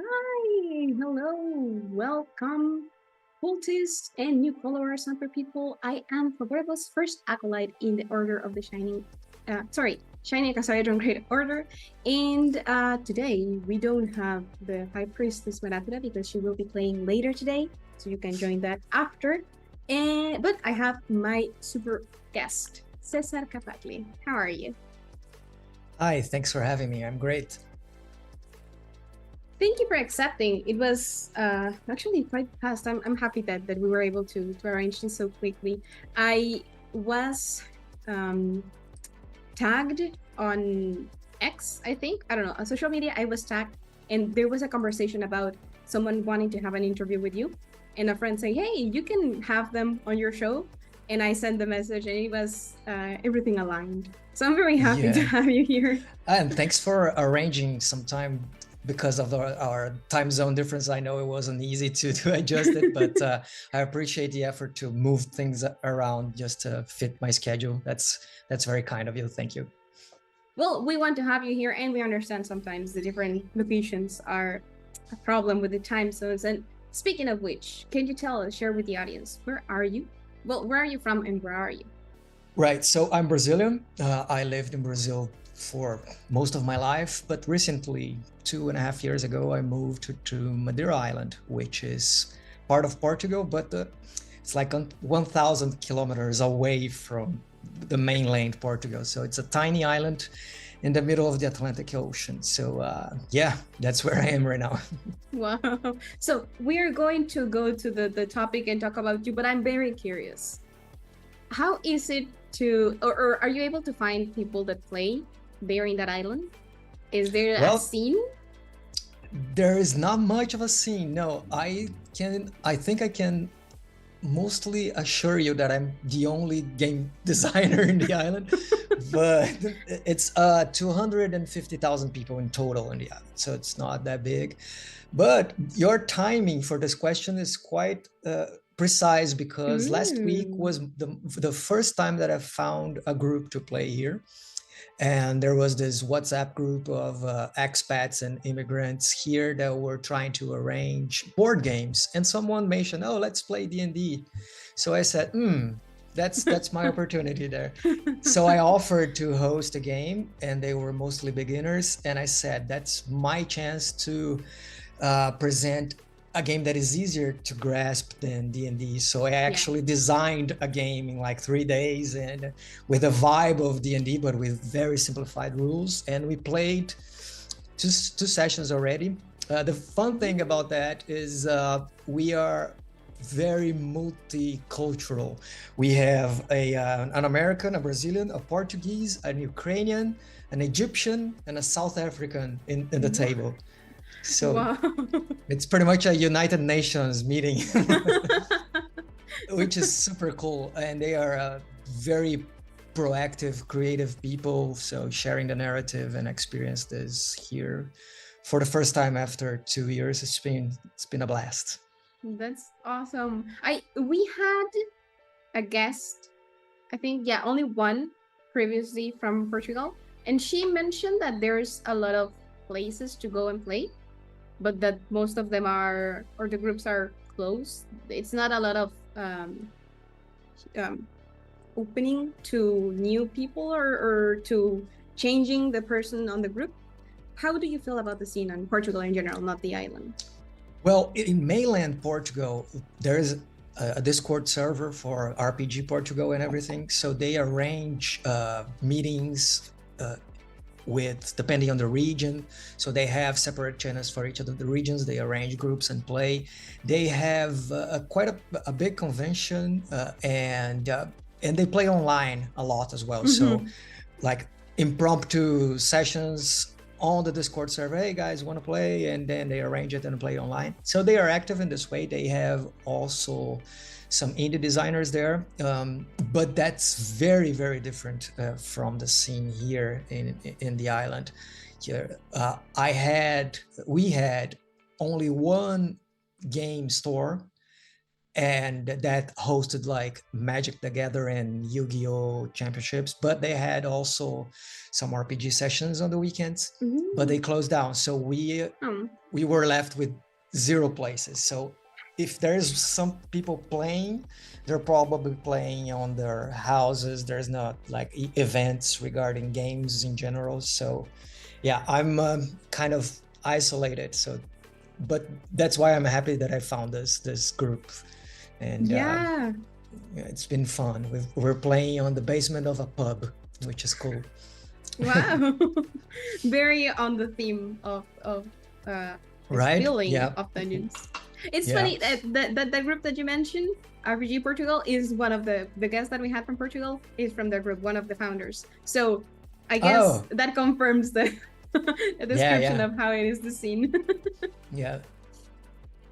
Hi, hello, welcome, cultists and new followers, super people. I am Fovoroboros' first acolyte in the Order of the Shining Icosahedron Great Order. And today we don't have the High Priestess Madura because she will be playing later today, so you can join that after. But I have my super guest, Cesar Capacle. How are you? Hi, thanks for having me. I'm great. Thank you for accepting. It was actually quite fast. I'm happy that we were able to arrange this so quickly. I was tagged on X, I think. I don't know, on social media. I was tagged, and there was a conversation about someone wanting to have an interview with you, and a friend saying, "Hey, you can have them on your show." And I sent the message, and it was everything aligned. So I'm very happy to Yeah, have you here. and thanks for arranging some time because of our time zone difference. I know it wasn't easy to adjust it, but I appreciate the effort to move things around just to fit my schedule. That's very kind of you. Thank you. Well, we want to have you here, and we understand sometimes the different locations are a problem with the time zones. And speaking of which, can you share with the audience, where are you? Well, where are you from, and where are you? Right. So I'm Brazilian. I lived in Brazil for most of my life, but recently, 2.5 years ago, I moved to Madeira Island, which is part of Portugal, but it's like 1,000 kilometers away from the mainland Portugal. So it's a tiny island in the middle of the Atlantic Ocean. So yeah, that's where I am right now. Wow. So we are going to go to the topic and talk about you, but I'm very curious. How is it to, or are you able to find people that play there in that island? Is there a Well, scene? there is not much of a scene. No, I think I can mostly assure you that I'm the only game designer in the island, but it's 250,000 people in total in the island, so it's not that big. But your timing for this question is quite precise because last week was the first time that I found a group to play here. And there was this WhatsApp group of expats and immigrants here that were trying to arrange board games. And someone mentioned, "Oh, let's play D&D." So I said, that's my opportunity there. So I offered to host a game, and they were mostly beginners. And I said, that's my chance to present a game that is easier to grasp than D&D. So I actually designed a game in like 3 days and with a vibe of D&D, but with very simplified rules. And we played two sessions already. The fun thing about that is we are very multicultural. We have an American, a Brazilian, a Portuguese, an Ukrainian, an Egyptian, and a South African in the table. So wow. It's pretty much a United Nations meeting, which is super cool. And they are very proactive, creative people. So sharing the narrative and experience this here for the first time after 2 years, it's been a blast. That's awesome. We had a guest, I think, only one previously from Portugal, and she mentioned that there's a lot of places to go and play, but that most of them are, or the groups are closed. It's not a lot of opening to new people or to changing the person on the group. How do you feel about the scene in Portugal in general, not the island? Well, in mainland Portugal, there is a Discord server for RPG Portugal and everything. So they arrange meetings with depending on the region. So they have separate channels for each of the regions. They arrange groups and play. They have quite a big convention and they play online a lot as well. So like impromptu sessions on the Discord server. Hey guys, want to play? And then they arrange it and play online. So they are active in this way. They have also some indie designers there, but that's very, very different from the scene here in the island. Here, we had only one game store and that hosted like Magic the Gathering and Yu-Gi-Oh championships, but they had also some RPG sessions on the weekends, but they closed down. So we were left with 0 places. So if there's some people playing, they're probably playing on their houses. There's not like events regarding games in general. So yeah, I'm kind of isolated. So, but that's why I'm happy that I found this group. And yeah, it's been fun. We're playing on the basement of a pub, which is cool. wow. Very on the theme of right? spilling Yeah. of dungeons. It's funny that group that you mentioned, RPG Portugal, is one of the guests that we had from Portugal is from their group, one of the founders. So I guess that confirms the description of how it is the scene. Yeah.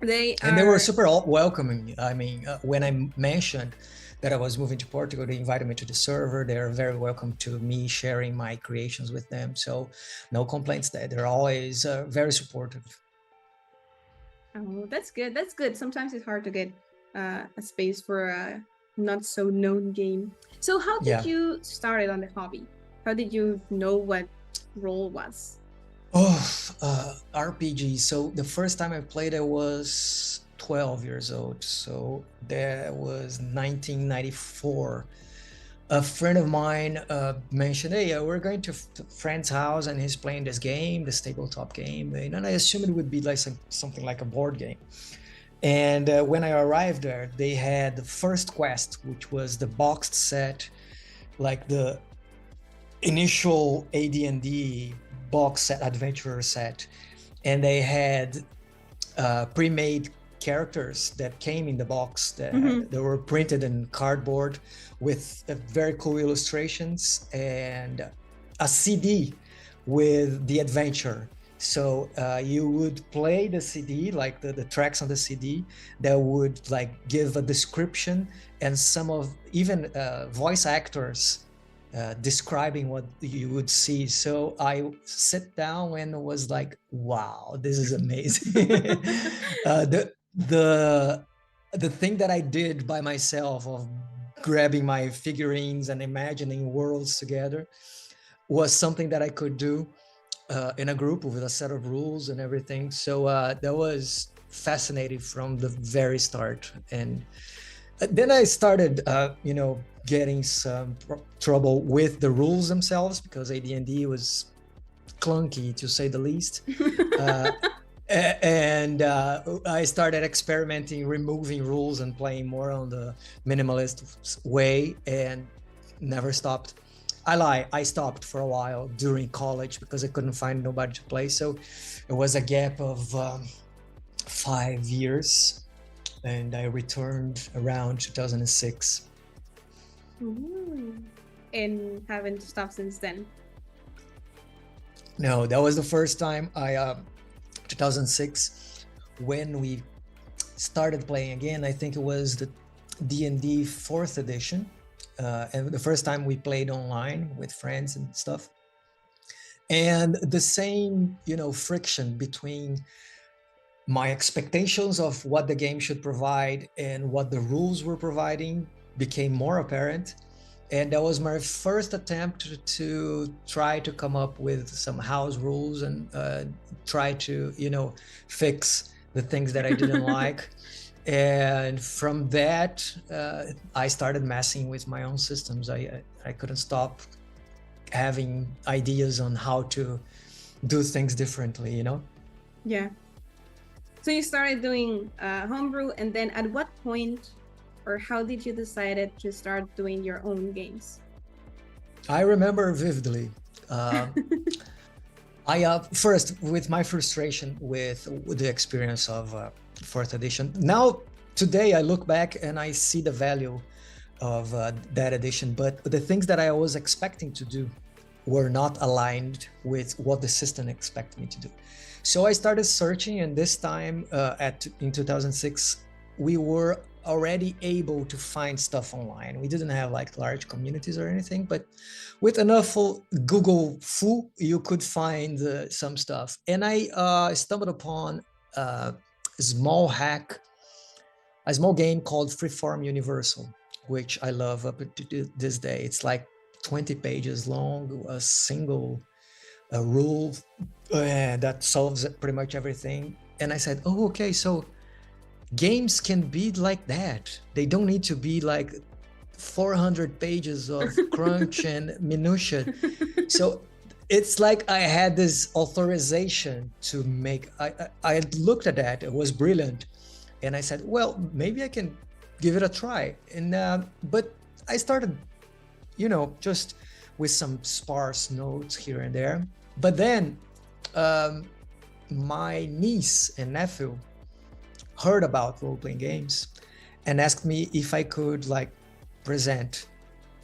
They were super welcoming. I mean, when I mentioned that I was moving to Portugal, they invited me to the server. They're very welcome to me sharing my creations with them. So no complaints there. They're always very supportive. Oh, that's good. That's good. Sometimes it's hard to get a space for a not so known game. So how did you start it on the hobby? How did you know what Rolle was? RPG. So the first time I played, I was 12 years old. So that was 1994. A friend of mine mentioned, hey, we're going to a friend's house and he's playing this game, this tabletop game. And I assumed it would be like something like a board game. And when I arrived there, they had the first quest, which was the boxed set, like the initial AD&D box set, adventurer set. And they had pre-made characters that came in the box that were printed in cardboard with very cool illustrations and a CD with the adventure. So you would play the CD, like the tracks on the CD that would like give a description and some of even voice actors describing what you would see. So I sat down and was like, wow, this is amazing. The thing that I did by myself of grabbing my figurines and imagining worlds together was something that I could do in a group with a set of rules and everything. So that was fascinating from the very start. And then I started, getting some trouble with the rules themselves because AD&D was clunky, to say the least. And I started experimenting, removing rules and playing more on the minimalist way and never stopped. I lie, I stopped for a while during college because I couldn't find nobody to play. So it was a gap of 5 years and I returned around 2006. And haven't stopped since then? No, that was the first time 2006, when we started playing again. I think it was the D&D 4th edition. And the first time we played online with friends and stuff. And the same, friction between my expectations of what the game should provide and what the rules were providing became more apparent. And that was my first attempt to try to come up with some house rules and try to, fix the things that I didn't like. And from that, I started messing with my own systems. I couldn't stop having ideas on how to do things differently, Yeah. So you started doing homebrew, and then at what point or how did you decide to start doing your own games? I remember vividly. I first, with my frustration with the experience of 4th edition. Now, today I look back and I see the value of that edition, but the things that I was expecting to do were not aligned with what the system expected me to do. So I started searching, and this time in 2006, we were already able to find stuff online. We didn't have like large communities or anything, but with enough Google foo, you could find some stuff. And I stumbled upon a small hack. a small game called Freeform Universal, which I love up to this day. It's like 20 pages long, a single rule that solves pretty much everything. And I said, oh, okay, so games can be like that. They don't need to be like 400 pages of crunch and minutia. So it's like I had this authorization to make, I looked at that, it was brilliant. And I said, well, maybe I can give it a try. And, but I started, just with some sparse notes here and there. But then my niece and nephew heard about role-playing games and asked me if I could like present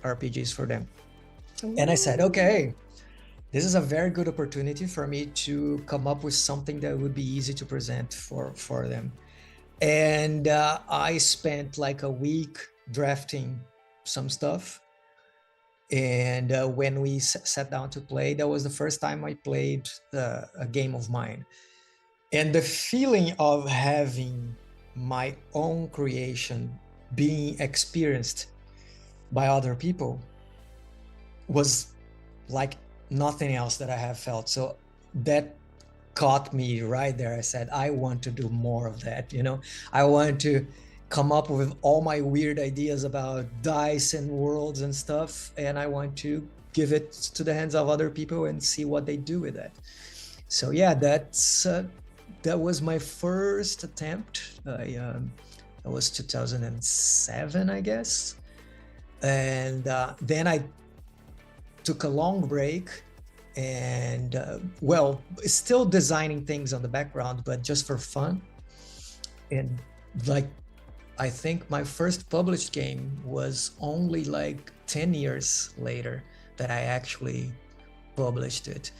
RPGs for them. Ooh. And I said, okay, this is a very good opportunity for me to come up with something that would be easy to present for them. And I spent like a week drafting some stuff. And when we sat down to play, that was the first time I played a game of mine. And the feeling of having my own creation being experienced by other people was like nothing else that I have felt. So that caught me right there. I said, I want to do more of that. I want to come up with all my weird ideas about dice and worlds and stuff. And I want to give it to the hands of other people and see what they do with that. So yeah, that was my first attempt. That was 2007, I guess. And then I took a long break and, still designing things on the background, but just for fun. And like, I think my first published game was only like 10 years later that I actually published it.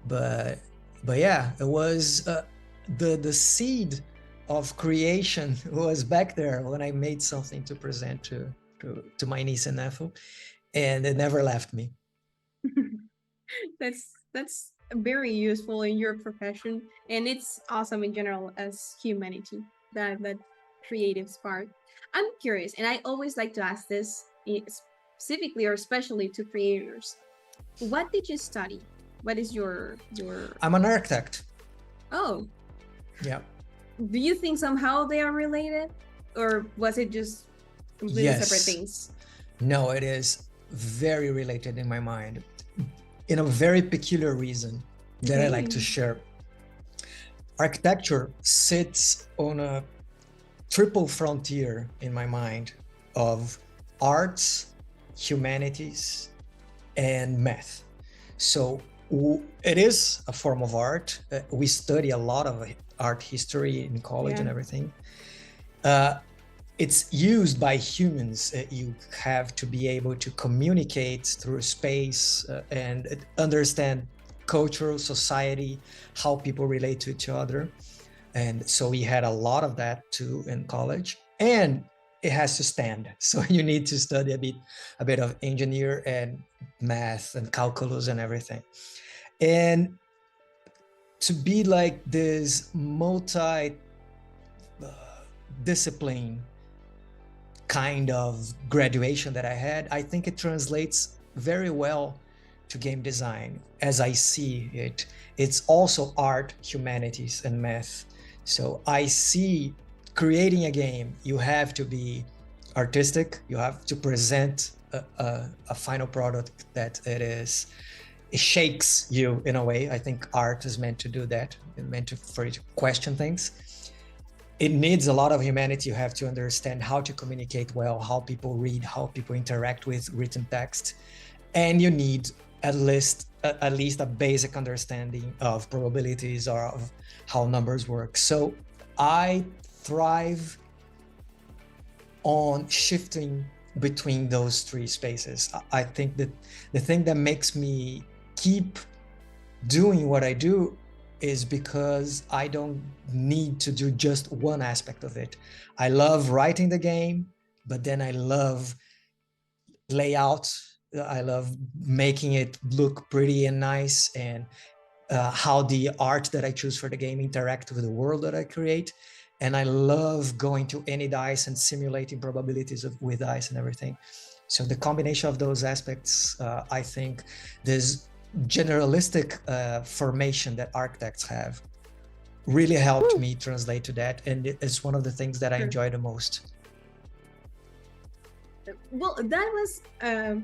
But yeah, it was the seed of creation was back there when I made something to present to my niece and nephew, and it never left me. That's very useful in your profession, and it's awesome in general as humanity, that creative spark. I'm curious, and I always like to ask this specifically or especially to creators. What did you study? What is your I'm an architect. Oh. Yeah. Do you think somehow they are related, or was it just completely separate things? No, it is very related in my mind, in a very peculiar reason that I like to share. Architecture sits on a triple frontier in my mind of arts, humanities, and math. So it is a form of art. We study a lot of art history in college and everything. It's used by humans. You have to be able to communicate through space and understand cultural society, how people relate to each other. And so we had a lot of that too in college, and it has to stand. So you need to study a bit of engineer and math and calculus and everything. And to be like this multi-discipline kind of graduation that I had, I think it translates very well to game design as I see it. It's also art, humanities, and math. So I see creating a game, you have to be artistic, you have to present a final product that it shakes you in a way. I think art is meant to do that. It's meant for you to question things. It needs a lot of humanity. You have to understand how to communicate well, how people read, how people interact with written text. And you need at least a basic understanding of probabilities or of how numbers work. So I thrive on shifting between those three spaces. I think that the thing that makes me keep doing what I do is because I don't need to do just one aspect of it. I love writing the game, but then I love layout. I love making it look pretty and nice, and how the art that I choose for the game interact with the world that I create. and I love going to any dice and simulating probabilities with dice and everything. So the combination of those aspects, I think this generalistic formation that architects have really helped me translate to that, and it's one of the things that I enjoy the most. Well, that was, I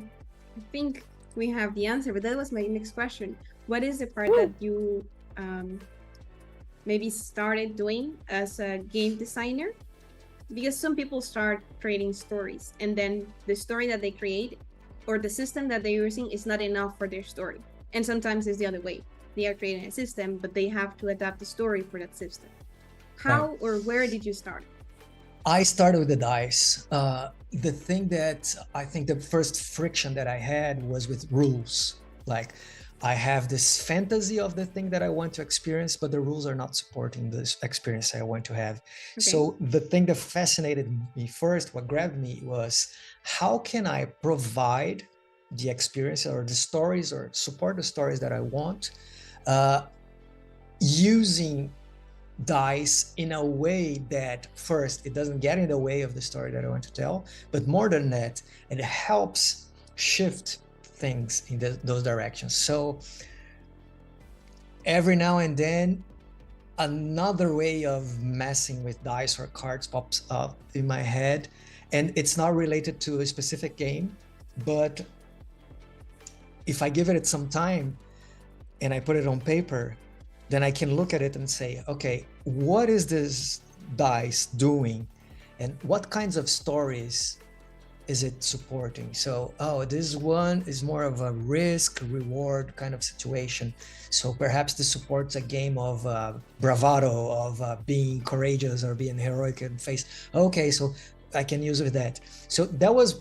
think we have the answer, but that was my next question. What is the part that you maybe started doing as a game designer? Because some people start creating stories, and then the story that they create or the system that they're using is not enough for their story. And sometimes it's the other way. They are creating a system, but they have to adapt the story for that system. How or where did you start? I started with the dice. The thing that I think the first friction that I had was with rules. Like, I have this fantasy of the thing that I want to experience, but the rules are not supporting this experience I want to have. Okay. So the thing that fascinated me first, what grabbed me, was how can I provide the experience or the stories or support the stories that I want using dice in a way that first, it doesn't get in the way of the story that I want to tell, but more than that, it helps shift things in those directions. So every now and then, another way of messing with dice or cards pops up in my head, and it's not related to a specific game, but if I give it some time and I put it on paper, then I can look at it and say, okay, what is this dice doing? And what kinds of stories is it supporting? So, this one is more of a risk reward kind of situation. So perhaps this supports a game of bravado, of being courageous or being heroic and face. Okay, so I can use with that. So that was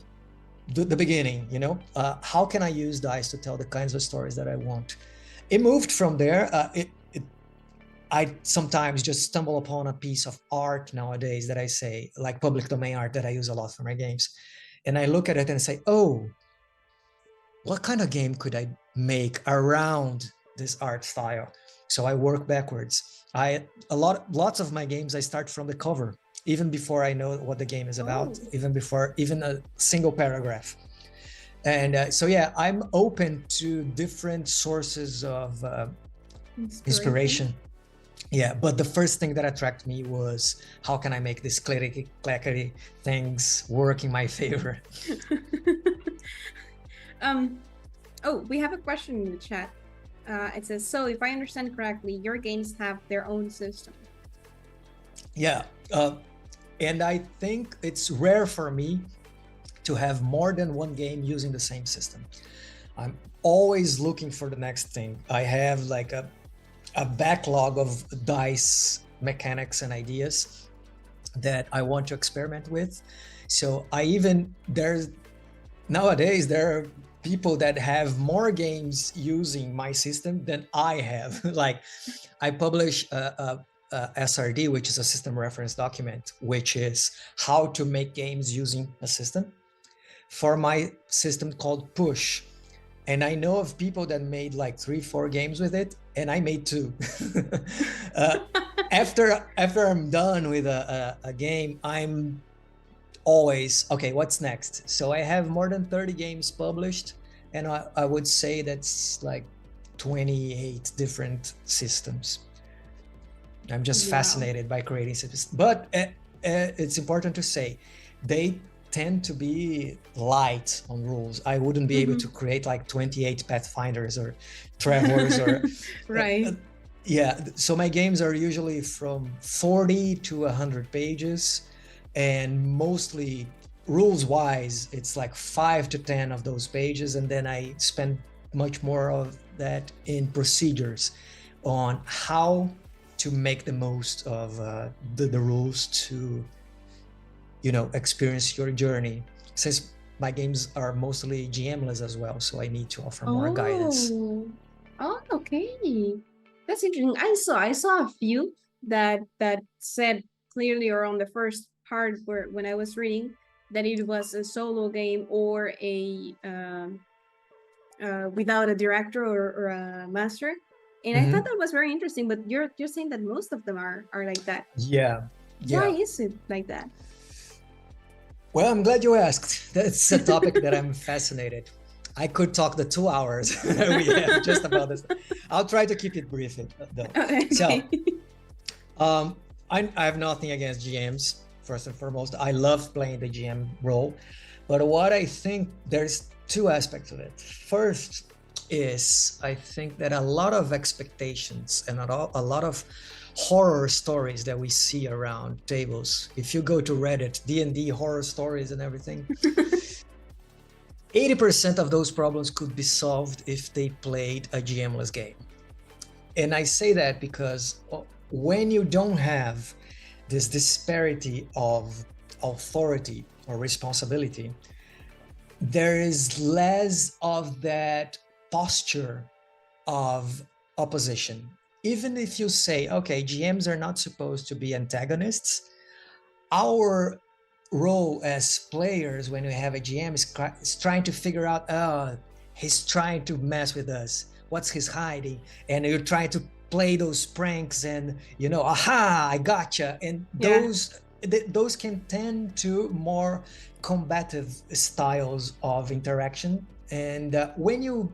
the beginning, you know, how can I use dice to tell the kinds of stories that I want? It moved from there. I sometimes just stumble upon a piece of art nowadays that I say, like public domain art that I use a lot for my games. And I look at it and say, oh, what kind of game could I make around this art style? So I work backwards. Lots of my games, I start from the cover, even before I know what the game is about, even before even a single paragraph. And so, yeah, I'm open to different sources of inspiration. Yeah, but the first thing that attracted me was, how can I make these clackety things work in my favor? We have a question in the chat. It says, so if I understand correctly, your games have their own system. Yeah, and I think it's rare for me to have more than one game using the same system. I'm always looking for the next thing. I have like a backlog of dice mechanics and ideas that I want to experiment with. So nowadays there are people that have more games using my system than I have. Like, I publish a SRD, which is a system reference document, which is how to make games using a system, for my system called Push. And I know of people that made like 3-4 games with it, and I made 2. After I'm done with a game, I'm always, okay, what's next? So I have more than 30 games published, and I would say that's like 28 different systems. I'm just fascinated by creating systems. But it's important to say, they tend to be light on rules. I wouldn't be able to create like 28 Pathfinders or Trevors or right. Yeah, so my games are usually from 40 to 100 pages, and mostly rules wise, it's like 5 to 10 of those pages, and then I spend much more of that in procedures on how to make the most of the rules to, you know, experience your journey. Since my games are mostly GM-less as well, so I need to offer more guidance. Oh, okay. That's interesting. I saw a few that said clearly around the first part when I was reading that it was a solo game or a without a director or a master. And I thought that was very interesting, but you're saying that most of them are like that. Yeah. Why is it like that? Well, I'm glad you asked. That's a topic that I'm fascinated. I could talk the 2 hours we have just about this. I'll try to keep it brief, though. Okay. So, I have nothing against GMs, first and foremost. I love playing the GM role. But what I think, there's two aspects of it. First is, I think that a lot of expectations and a lot of horror stories that we see around tables, if you go to Reddit, D&D horror stories and everything, 80% of those problems could be solved if they played a GM-less game. And I say that because when you don't have this disparity of authority or responsibility, there is less of that posture of opposition. Even if you say, okay, GMs are not supposed to be antagonists, our role as players when we have a GM is trying to figure out, oh, he's trying to mess with us. What's his hiding? And you're trying to play those pranks and, aha, I gotcha. And those can tend to more combative styles of interaction. And when you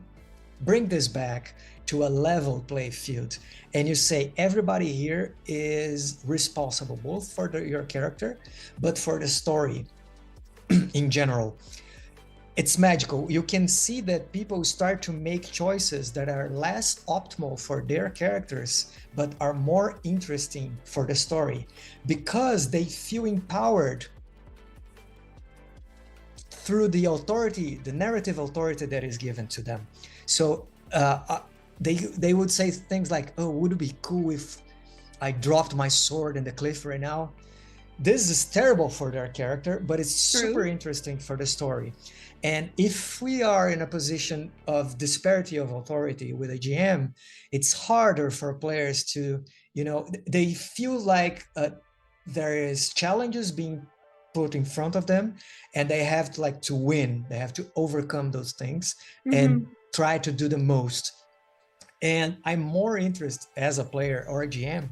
bring this back to a level play field and you say everybody here is responsible both for your character but for the story in general, it's magical. You can see that people start to make choices that are less optimal for their characters but are more interesting for the story because they feel empowered through the authority, the narrative authority that is given to them. So they would say things like, oh, would it be cool if I dropped my sword in the cliff right now? This is terrible for their character, but it's super interesting for the story. And if we are in a position of disparity of authority with a GM, it's harder for players to, they feel like there is challenges being put in front of them and they have to win. They have to overcome those things and try to do the most. And I'm more interested as a player or a GM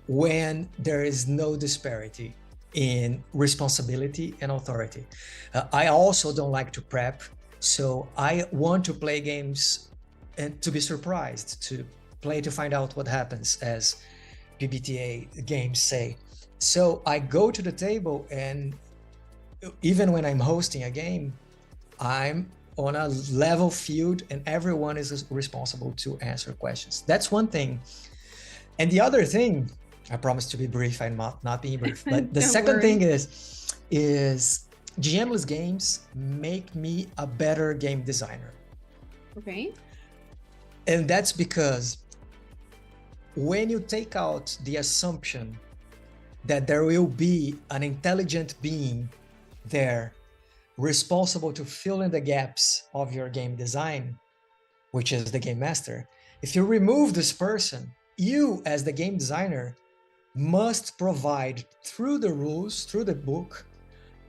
when there is no disparity in responsibility and authority. I also don't like to prep, so I want to play games and to be surprised, to play to find out what happens, as PBTA games say. So I go to the table, and even when I'm hosting a game, I'm on a level field and everyone is responsible to answer questions. That's one thing. And the other thing, I promise to be brief, I'm not being brief, but the second thing is GM-less games make me a better game designer. Okay. And that's because when you take out the assumption that there will be an intelligent being there responsible to fill in the gaps of your game design, which is the game master, if you remove this person, you as the game designer must provide through the rules, through the book,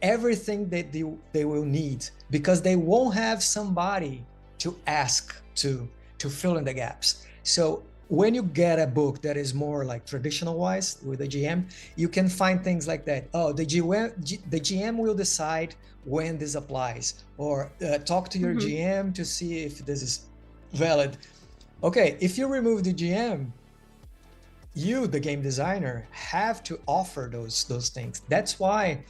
everything that they will need, because they won't have somebody to ask to fill in the gaps. So when you get a book that is more like traditional wise with a GM, you can find things like that. Oh, the GM will decide when this applies, or talk to your GM to see if this is valid. Okay, if you remove the GM, you, the game designer, have to offer those things. That's why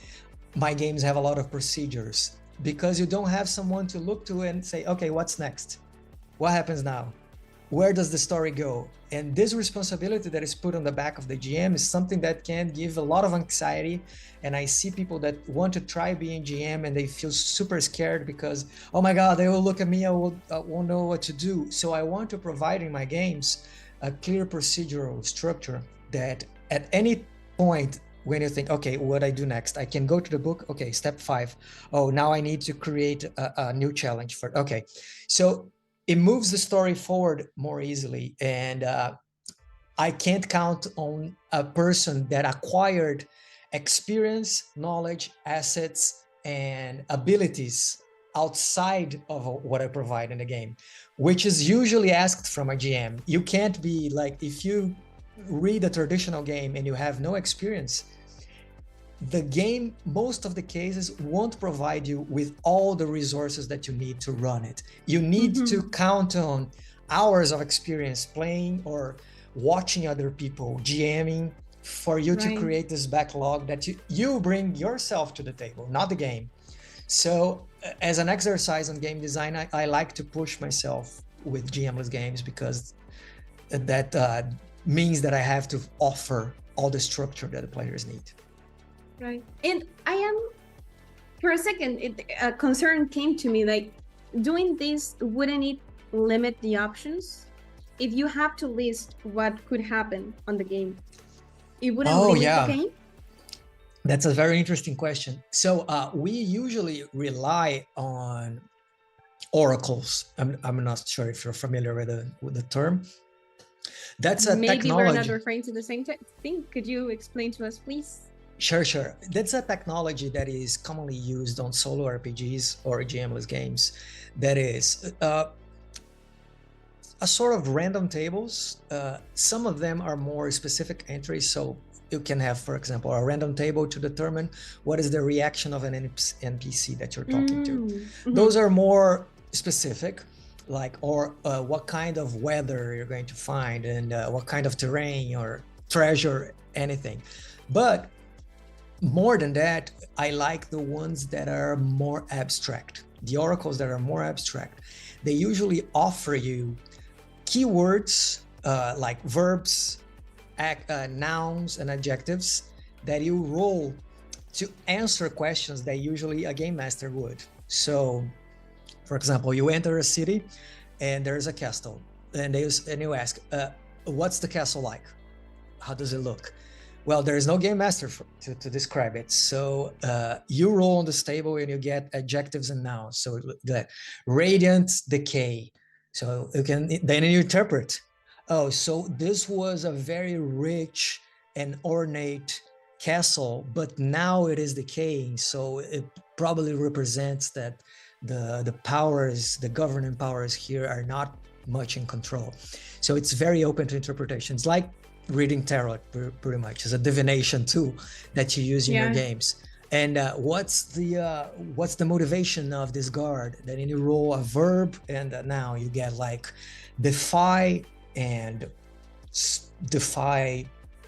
my games have a lot of procedures, because you don't have someone to look to and say, okay, what's next? What happens now? Where does the story go? And this responsibility that is put on the back of the GM is something that can give a lot of anxiety. And I see people that want to try being GM and they feel super scared because, oh my God, they will look at me, I won't know what to do. So I want to provide in my games a clear procedural structure that at any point when you think, okay, what I do next? I can go to the book. Okay, step 5. Oh, now I need to create a new challenge for, okay. So it moves the story forward more easily. And I can't count on a person that acquired experience, knowledge, assets, and abilities outside of what I provide in the game, which is usually asked from a GM. You can't be like, if you read a traditional game and you have no experience, the game, most of the cases, won't provide you with all the resources that you need to run it. You need to count on hours of experience playing or watching other people GMing for you to create this backlog that you bring yourself to the table, not the game. So as an exercise on game design, I like to push myself with GMless games, because that means that I have to offer all the structure that the players need. Right. And I am, for a second, a concern came to me, like, doing this, wouldn't it limit the options? If you have to list what could happen on the game, it wouldn't limit the game? That's a very interesting question. So we usually rely on oracles. I'm not sure if you're familiar with the term. That's a Maybe technology. We're not referring to the same thing. Could you explain to us, please? Sure. That's a technology that is commonly used on solo RPGs or GMless games. That is a sort of random tables. Some of them are more specific entries. So you can have, for example, a random table to determine what is the reaction of an NPC that you're talking to. Those are more specific, like, or what kind of weather you're going to find, and what kind of terrain or treasure, anything. But more than that, I like the ones that are more abstract. The oracles that are more abstract, they usually offer you keywords like verbs, nouns, and adjectives that you roll to answer questions that usually a game master would. So, for example, you enter a city and there's a castle, and you ask, what's the castle like? How does it look? Well, there is no game master to describe it. So you roll on this table and you get adjectives and nouns. So the radiant decay. So then you interpret. Oh, so this was a very rich and ornate castle, but now it is decaying. So it probably represents that the powers, the governing powers here, are not much in control. So it's very open to interpretations, like reading tarot, pretty much, is a divination tool that you use in your games. And what's the motivation of this guard? Then you roll a verb and a noun. You get like defy and defy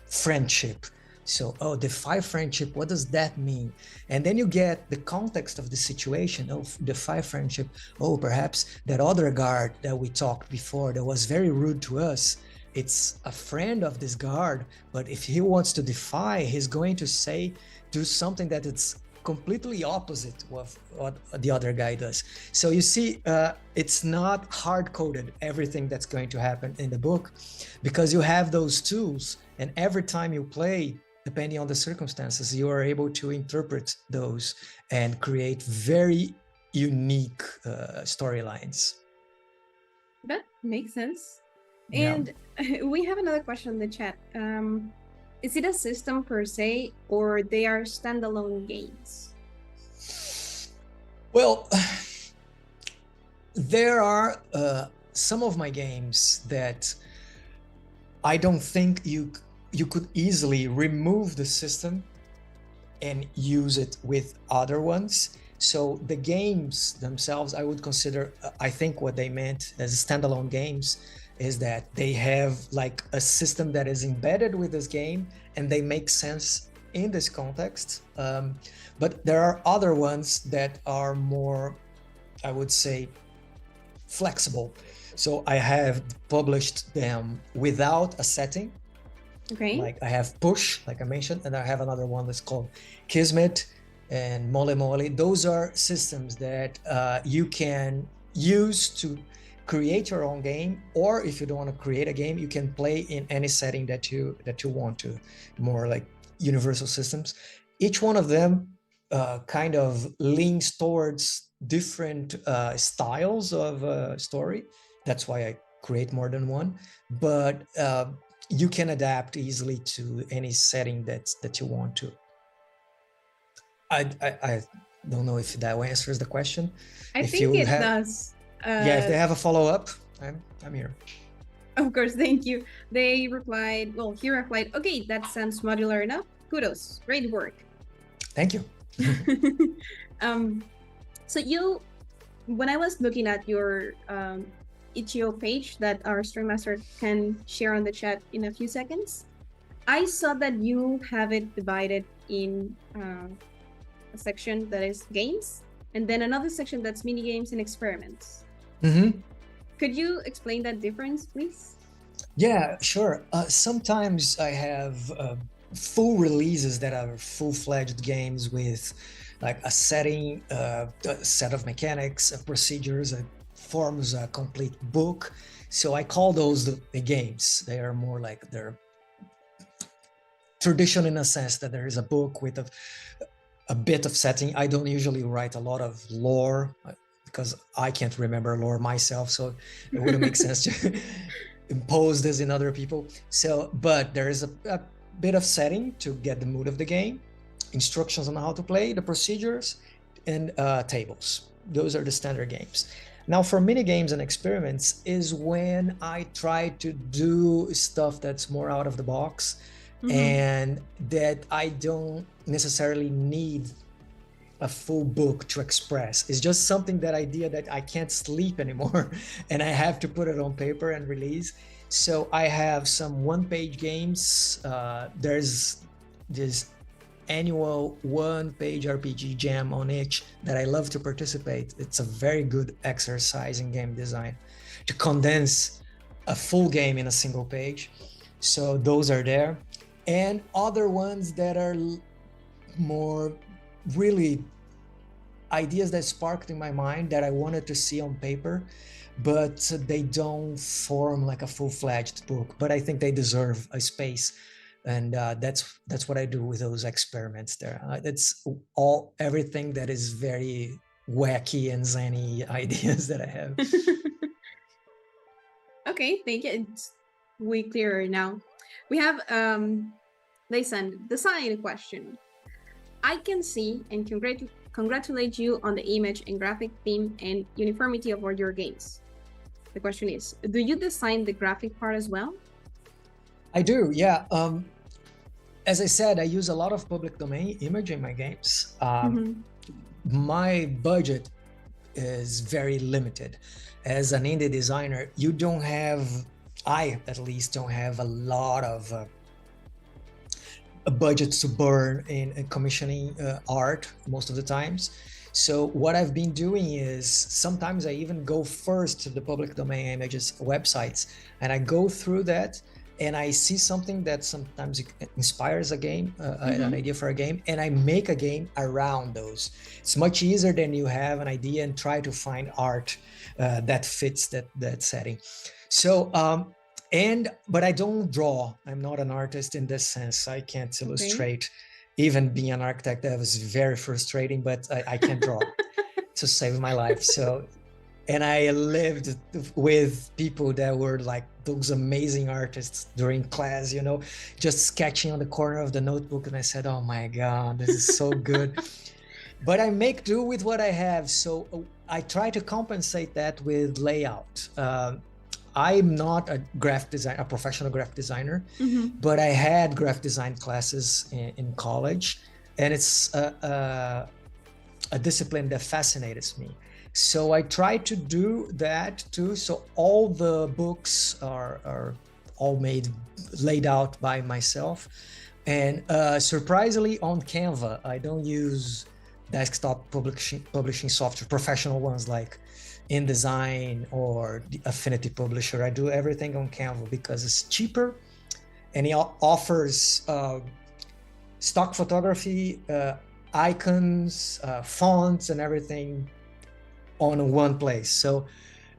friendship. So, defy friendship, what does that mean? And then you get the context of the situation. Defy friendship. Perhaps that other guard that we talked before that was very rude to us, it's a friend of this guard, but if he wants to defy, he's going to do something that it's completely opposite of what the other guy does. So you see, it's not hard-coded, everything that's going to happen in the book, because you have those tools, and every time you play, depending on the circumstances, you are able to interpret those and create very unique storylines. That makes sense. And we have another question in the chat. Is it a system per se, or they are standalone games? Well, there are some of my games that I don't think you could easily remove the system and use it with other ones. So the games themselves, I would consider, I think what they meant as standalone games is that they have like a system that is embedded with this game and they make sense in this context. But there are other ones that are more, I would say, flexible. So I have published them without a setting. Okay. Like I have Push, like I mentioned, and I have another one that's called Kismet and Mole Mole. Those are systems that you can use to create your own game, or if you don't want to create a game, you can play in any setting that you want to, more like universal systems. Each one of them kind of leans towards different styles of story. That's why I create more than one, but you can adapt easily to any setting that you want to. I don't know if that answers the question. I think it does. If they have a follow-up, I'm here. Of course, thank you. He replied, okay, that sounds modular enough. Kudos, great work. Thank you. So when I was looking at your itch.io page that our stream master can share on the chat in a few seconds, I saw that you have it divided in a section that is games, and then another section that's mini games and experiments. Could you explain that difference, please? Yeah, sure. Sometimes I have full releases that are full-fledged games with like a setting, a set of mechanics, procedures, forms a complete book. So I call those the games. They are more like they're tradition in a sense that there is a book with a bit of setting. I don't usually write a lot of lore because I can't remember lore myself, so it wouldn't make sense to impose this in other people. So, but there is a bit of setting to get the mood of the game, instructions on how to play, the procedures, and tables. Those are the standard games. Now, for mini games and experiments is when I try to do stuff that's more out of the box, and that I don't necessarily need a full book to express. It's just something, that idea that I can't sleep anymore and I have to put it on paper and release. So I have some one-page games. There's this annual one-page RPG jam on itch that I love to participate. It's a very good exercise in game design to condense a full game in a single page. So those are there. And other ones that are more really ideas that sparked in my mind that I wanted to see on paper, but they don't form like a full-fledged book, but I think they deserve a space. And that's what I do with those experiments there. It's everything that is very wacky and zany ideas that I have. Okay, thank you. It's way clearer now. We have they send the sign question. I can see and congratulate you on the image and graphic theme and uniformity of all your games. The question is, do you design the graphic part as well? I do, yeah. As I said, I use a lot of public domain image in my games. My budget is very limited. As an indie designer, you don't have, I at least don't have a lot of a budget to burn in commissioning art most of the times. So what I've been doing is sometimes I even go first to the public domain images websites, and I go through that and I see something that sometimes inspires a game, an idea for a game, and I make a game around those. It's much easier than you have an idea and try to find art that fits that setting. So but I don't draw. I'm not an artist in this sense. I can't illustrate. Even being an architect, that was very frustrating, but I can't draw to save my life. So, and I lived with people that were like those amazing artists during class, you know, just sketching on the corner of the notebook. And I said, oh my God, this is so good. But I make do with what I have. So I try to compensate that with layout. I'm not a professional graphic designer, but I had graphic design classes in college, and it's a discipline that fascinates me. So I try to do that too. So all the books are all laid out by myself, and surprisingly on Canva. I don't use desktop publishing software, professional ones like InDesign or the Affinity Publisher. I do everything on Canva because it's cheaper, and it offers stock photography, icons, fonts, and everything on one place. So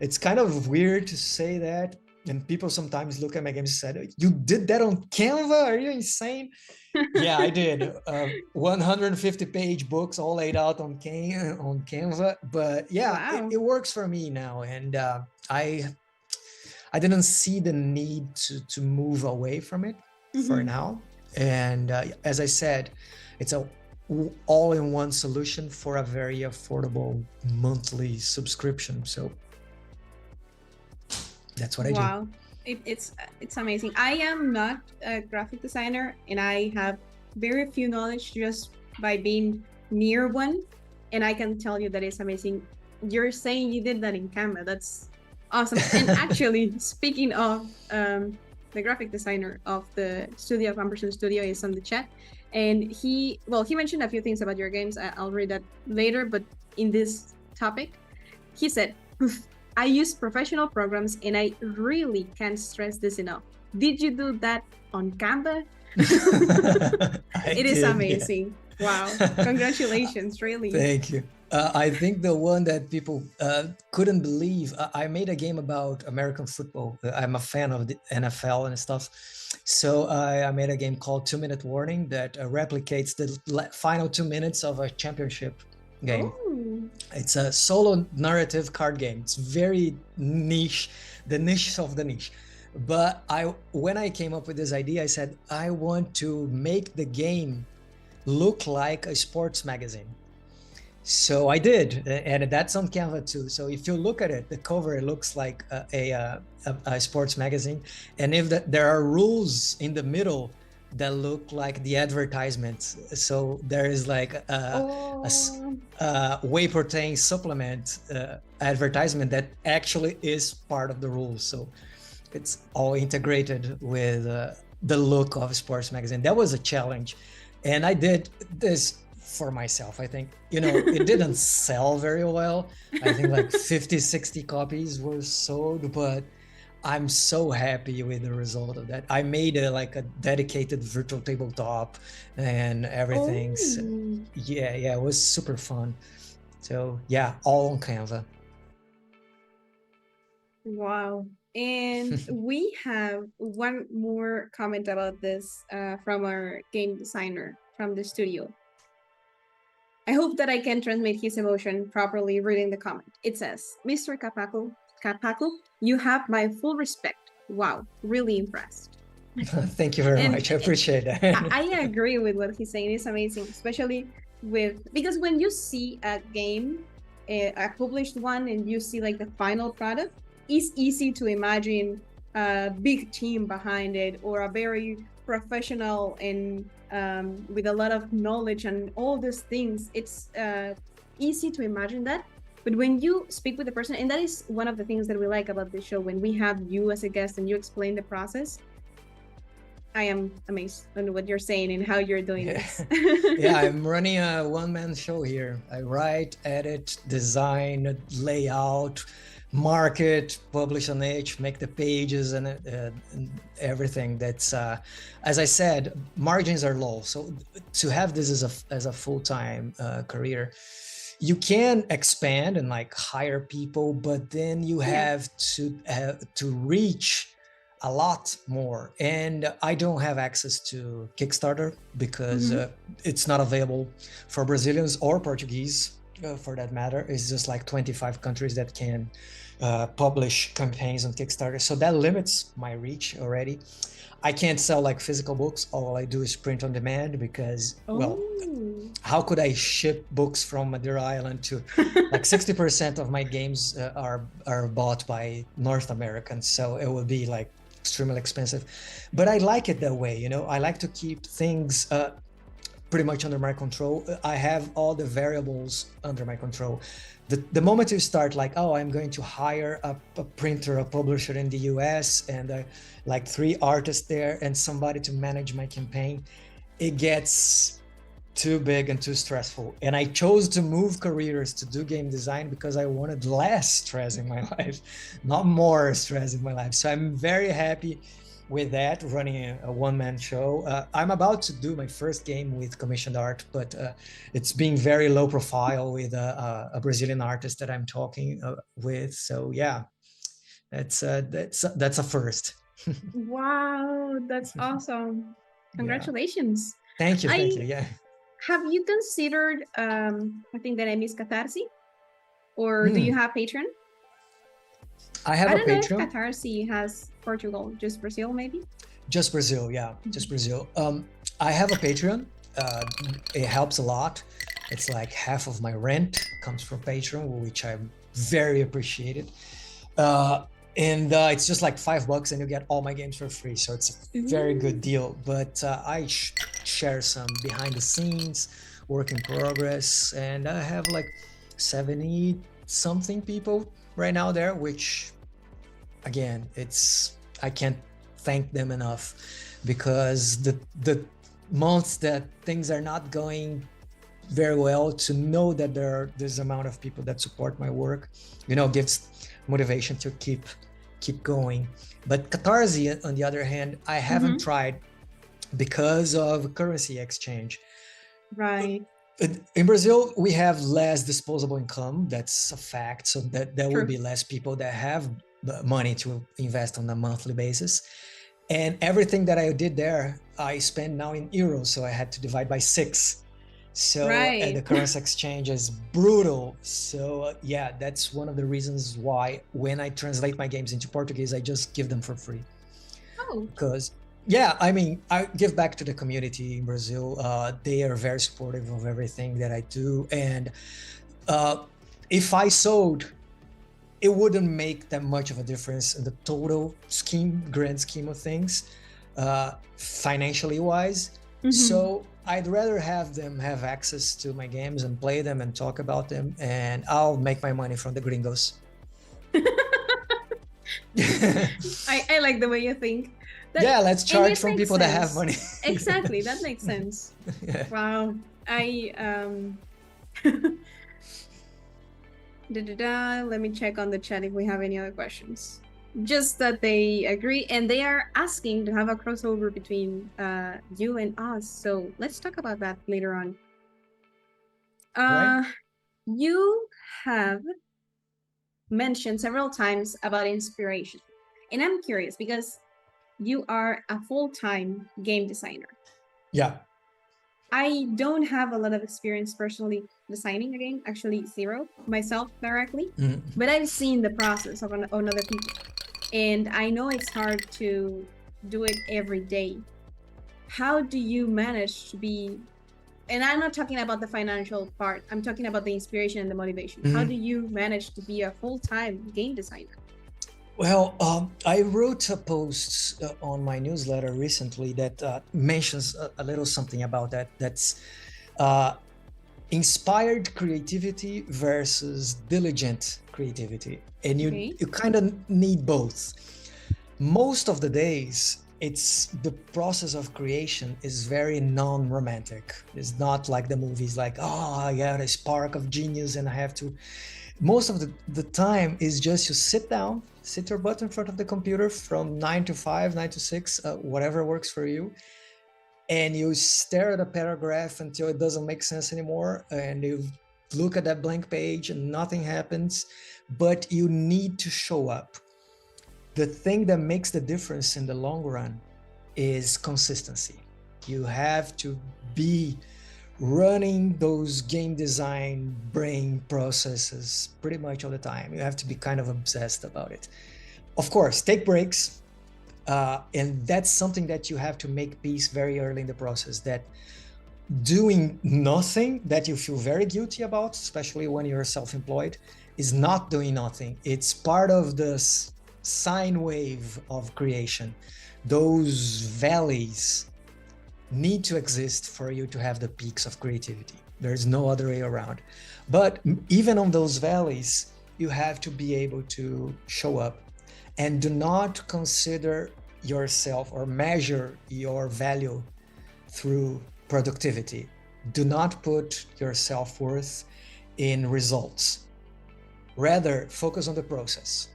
it's kind of weird to say that, and people sometimes look at my games and said, "You did that on Canva? Are you insane?" Yeah, I did. 150-page books all laid out on Canva. But yeah, wow. it works for me now. And I didn't see the need to move away from it for now. And as I said, it's a all-in-one solution for a very affordable monthly subscription. So that's what I do. Wow. It's amazing. I am not a graphic designer, and I have very few knowledge to just by being near one, and I can tell you that it's amazing. You're saying you did that in Canva. That's awesome. And actually, speaking of the graphic designer of the studio, of Amberson Studio, is on the chat, and he mentioned a few things about your games. I'll read that later, but in this topic, he said, I use professional programs and I really can't stress this enough. Did you do that on Canva? It is amazing. Yeah. Wow. Congratulations, really. Thank you. I think the one that people couldn't believe, I made a game about American football. I'm a fan of the NFL and stuff. So I made a game called 2 Minute Warning that replicates the final 2 minutes of a championship game. Ooh. It's a solo narrative card game. It's very niche, the niche of the niche. But when I came up with this idea, I said, I want to make the game look like a sports magazine. So I did, and that's on Canva too. So if you look at it, the cover, it looks like a sports magazine. And if there are rules in the middle that look like the advertisements. So there is like a whey protein supplement advertisement that actually is part of the rules. So it's all integrated with the look of a sports magazine. That was a challenge. And I did this for myself. I think, it didn't sell very well. I think like 50, 60 copies were sold, but I'm so happy with the result of that. I made a dedicated virtual tabletop and everything. So, yeah, it was super fun. So yeah, all on Canva. Wow. And we have one more comment about this from our game designer from the studio. I hope that I can transmit his emotion properly reading the comment. It says, Mr. Capacle, you have my full respect. Wow, really impressed. Thank you very much. I appreciate that. I agree with what he's saying. It's amazing, especially because when you see a game, a published one, and you see like the final product, it's easy to imagine a big team behind it or a very professional and with a lot of knowledge and all these things. It's easy to imagine that. But when you speak with the person, and that is one of the things that we like about this show, when we have you as a guest and you explain the process, I am amazed on what you're saying and how you're doing this. Yeah, I'm running a one-man show here. I write, edit, design, layout, market, publish on H, make the pages and everything. That's, as I said, margins are low. So to have this as a full-time career, you can expand and like hire people, but then you have to reach a lot more. And I don't have access to Kickstarter because it's not available for Brazilians or Portuguese for that matter. It's just like 25 countries that can publish campaigns on Kickstarter. So that limits my reach already. I can't sell like physical books. All I do is print on demand because, well, how could I ship books from Madura Island to like 60% of my games are bought by North Americans. So it would be like extremely expensive, but I like it that way. I like to keep things pretty much under my control. I have all the variables under my control. The moment you start like, oh, I'm going to hire a printer, a publisher in the US and like 3 artists there and somebody to manage my campaign, it gets too big and too stressful. And I chose to move careers to do game design because I wanted less stress in my life, not more stress in my life. So I'm very happy with that, running a one-man show. I'm about to do my first game with commissioned art, but it's being very low profile with a Brazilian artist that I'm talking with. So yeah, that's a first. Wow, that's awesome. Congratulations. Yeah. Thank you. Yeah. Have you considered, I think the name is Catarse, or do you have Patreon? I have a Patreon. I don't know if Catarse has Portugal, just Brazil maybe? Just Brazil, yeah, just Brazil. I have a Patreon. It helps a lot. It's like half of my rent comes from Patreon, which I'm very appreciated. And it's just like $5 and you get all my games for free. So it's a very good deal. But I share some behind the scenes work in progress, and I have like 70 something people right now there, which again, I can't thank them enough, because the months that things are not going very well, to know that there's amount of people that support my work, gives motivation to keep going. But Catarse, on the other hand, I haven't tried because of currency exchange. Right. In Brazil, we have less disposable income. That's a fact. So that there will be less people that have the money to invest on a monthly basis. And everything that I did there, I spend now in euros. So I had to divide by 6. So and the currency exchange is brutal. So yeah, that's one of the reasons why when I translate my games into Portuguese, I just give them for free. Oh. Because yeah, I mean, I give back to the community in Brazil. They are very supportive of everything that I do. And if I sold, it wouldn't make that much of a difference in the total grand scheme of things, financially wise. So I'd rather have them have access to my games and play them and talk about them, and I'll make my money from the gringos. I like the way you think. Yeah, let's charge from people that have money. Exactly, that makes sense. Yeah. Wow. Let me check on the chat if we have any other questions. Just that they agree, and they are asking to have a crossover between you and us. So let's talk about that later on. Right. You have mentioned several times about inspiration, and I'm curious because you are a full-time game designer. Yeah. I don't have a lot of experience personally designing a game, actually 0 myself directly, but I've seen the process on other people. And I know it's hard to do it every day. How do you manage to be, and I'm not talking about the financial part, I'm talking about the inspiration and the motivation. How do you manage to be a full-time game designer? Well, I wrote a post on my newsletter recently that mentions a little something about that. That's inspired creativity versus diligent creativity. And you kind of need both. Most of the days, the process of creation is very non-romantic. It's not like the movies like, oh, I got a spark of genius and I have to. Most of the time is just you sit down, sit your butt in front of the computer from 9 to 5, 9 to 6, whatever works for you. And you stare at a paragraph until it doesn't make sense anymore. And you look at that blank page and nothing happens, but you need to show up. The thing that makes the difference in the long run is consistency. You have to be running those game design brain processes pretty much all the time. You have to be kind of obsessed about it. Of course, take breaks. And that's something that you have to make peace very early in the process, that doing nothing that you feel very guilty about, especially when you're self-employed, is not doing nothing. It's part of the sine wave of creation. Those valleys need to exist for you to have the peaks of creativity. There's no other way around. But even on those valleys, you have to be able to show up, and do not consider yourself or measure your value through productivity. Do not put your self-worth in results. Rather, focus on the process.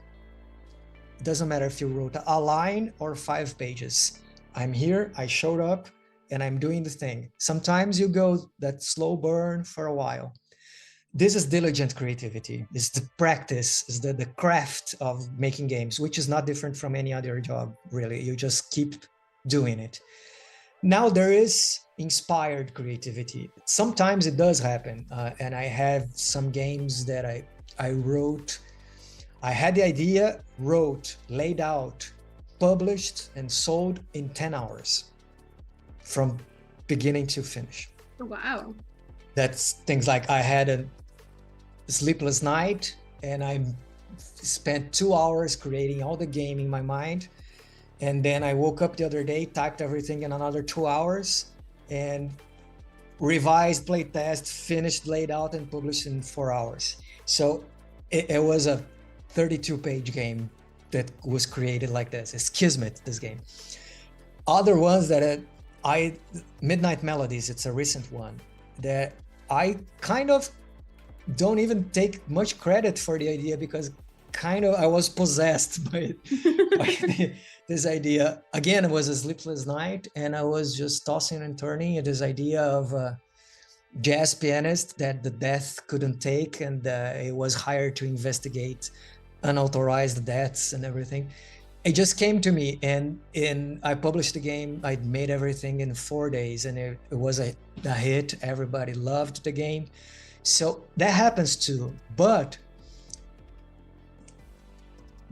It doesn't matter if you wrote a line or 5 pages. I'm here, I showed up, and I'm doing the thing. Sometimes you go that slow burn for a while. This is diligent creativity. It's the practice, it's the craft of making games, which is not different from any other job, really. You just keep doing it. Now there is inspired creativity. Sometimes it does happen. And I have some games that I wrote. I had the idea, wrote, laid out, published, and sold in 10 hours from beginning to finish. Wow. That's things like I had a sleepless night and I spent 2 hours creating all the game in my mind. And then I woke up the other day, typed everything in another 2 hours, and revised playtest, finished, laid out, and published in 4 hours. So it was a 32-page game that was created like this. It's Kismet, this game. Other ones that Midnight Melodies, it's a recent one that I kind of don't even take much credit for the idea, because kind of I was possessed by this idea. Again, it was a sleepless night, and I was just tossing and turning at this idea of a jazz pianist that the death couldn't take, and it was hired to investigate unauthorized deaths and everything. It just came to me, and I published the game. I made everything in 4 days, and it was a hit. Everybody loved the game. So that happens too. But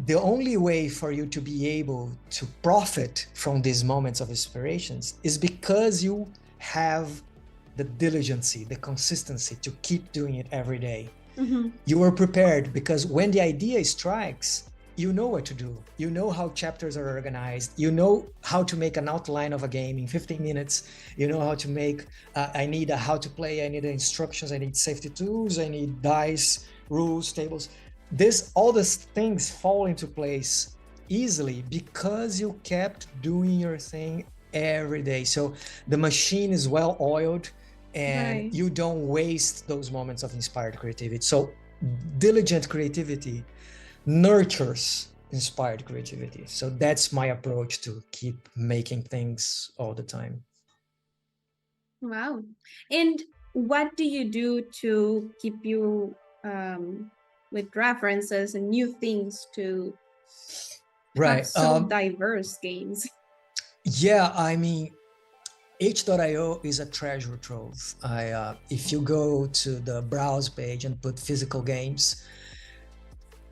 the only way for you to be able to profit from these moments of inspirations is because you have the diligency, the consistency to keep doing it every day. Mm-hmm. You are prepared, because when the idea strikes, you know what to do. You know how chapters are organized. You know how to make an outline of a game in 15 minutes. You know how to make, I need a how to play, I need instructions, I need safety tools, I need dice, rules, tables. All these things fall into place easily because you kept doing your thing every day. So the machine is well oiled, and you don't waste those moments of inspired creativity. So diligent creativity nurtures inspired creativity. So that's my approach to keep making things all the time. Wow. And what do you do to keep you with references and new things to have so diverse games? Yeah, I mean, H.io is a treasure trove. If you go to the browse page and put physical games,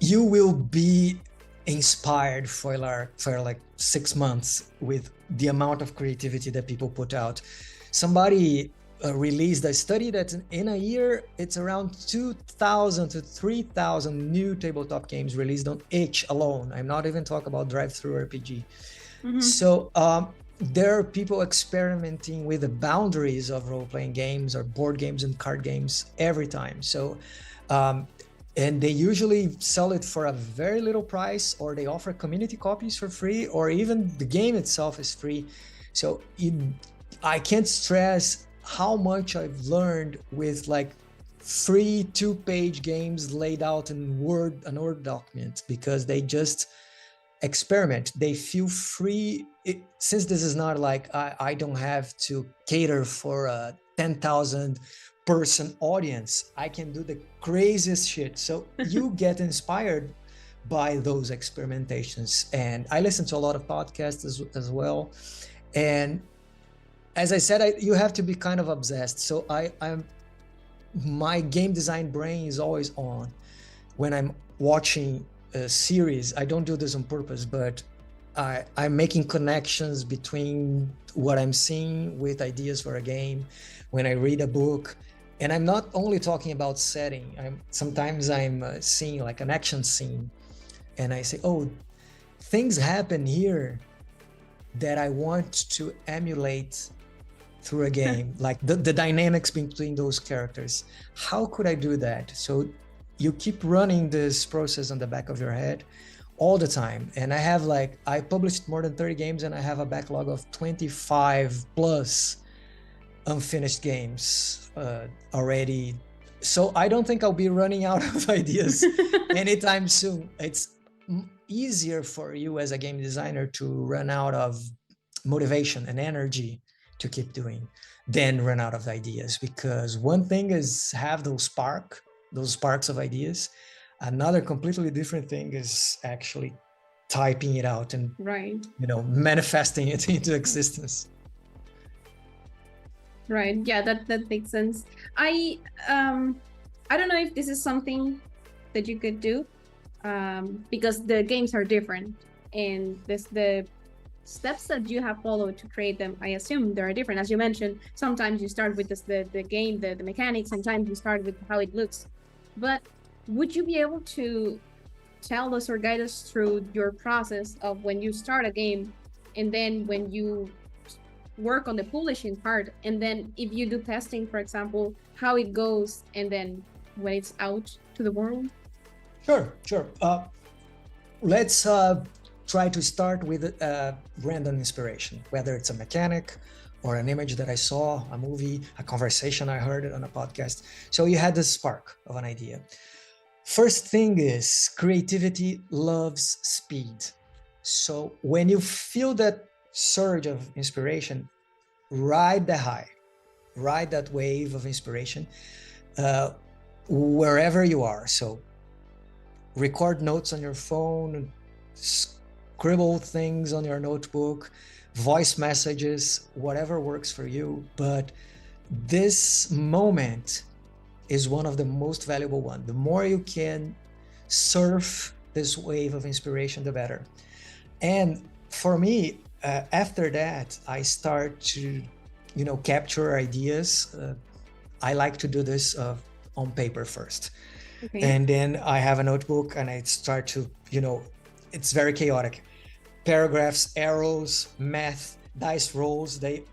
you will be inspired for like 6 months with the amount of creativity that people put out. Somebody released a study that in a year, it's around 2,000 to 3,000 new tabletop games released on itch alone. I'm not even talking about drive-through RPG. Mm-hmm. So there are people experimenting with the boundaries of role-playing games or board games and card games every time. So, and they usually sell it for a very little price, or they offer community copies for free, or even the game itself is free. So I can't stress how much I've learned with like 3 2-page games laid out in an Word document, because they just experiment. They feel free. Since this is not like I don't have to cater for a 10,000 person audience, I can do the craziest shit. So you get inspired by those experimentations. And I listen to a lot of podcasts as well. And as I said, you have to be kind of obsessed. So my game design brain is always on. When I'm watching a series, I don't do this on purpose, but I'm making connections between what I'm seeing with ideas for a game. When I read a book, and I'm not only talking about setting, sometimes I'm seeing like an action scene, and I say, oh, things happen here that I want to emulate through a game, like the dynamics between those characters. How could I do that? So you keep running this process on the back of your head all the time. And I published more than 30 games, and I have a backlog of 25 plus unfinished games already. So I don't think I'll be running out of ideas anytime soon. It's easier for you as a game designer to run out of motivation and energy to keep doing than run out of ideas, because one thing is have those sparks of ideas. Another completely different thing is actually typing it out and manifesting it into existence. Right. Yeah, that makes sense. I don't know if this is something that you could do, because the games are different, and the steps that you have followed to create them, I assume they are different. As you mentioned, sometimes you start with the game, the mechanics, sometimes you start with how it looks. But would you be able to tell us or guide us through your process of when you start a game, and then when you work on the publishing part, and then if you do testing, for example, how it goes, and then when it's out to the world? Sure. Let's try to start with random inspiration, whether it's a mechanic or an image that I saw, a movie, a conversation I heard on a podcast. So you had this spark of an idea. First thing is creativity loves speed. So when you feel that surge of inspiration, ride the high, ride that wave of inspiration wherever you are. So record notes on your phone, scribble things on your notebook, voice messages, whatever works for you. But this moment is one of the most valuable ones. The more you can surf this wave of inspiration, the better. And for me, after that, I start to, capture ideas. I like to do this on paper first. Okay. And then I have a notebook and I start to, it's very chaotic. Paragraphs, arrows, math, dice rolls, they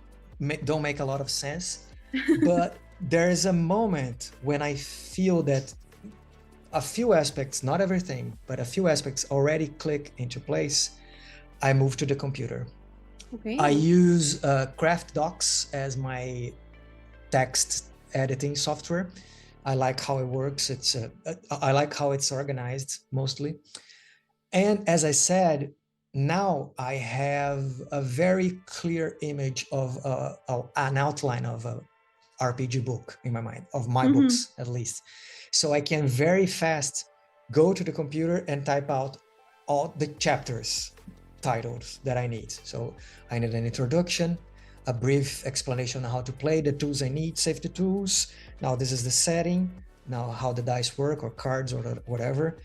don't make a lot of sense. But there is a moment when I feel that a few aspects, not everything, but a few aspects already click into place. I move to the computer. Okay. I use Craft Docs as my text editing software. I like how it works. I like how it's organized mostly. And as I said, now I have a very clear image of an outline of a RPG book in my mind, of my books at least. So I can very fast go to the computer and type out all the chapters titles that I need. So I need an introduction, a brief explanation on how to play, the tools I need, safety tools. Now this is the setting, now how the dice work or cards or whatever.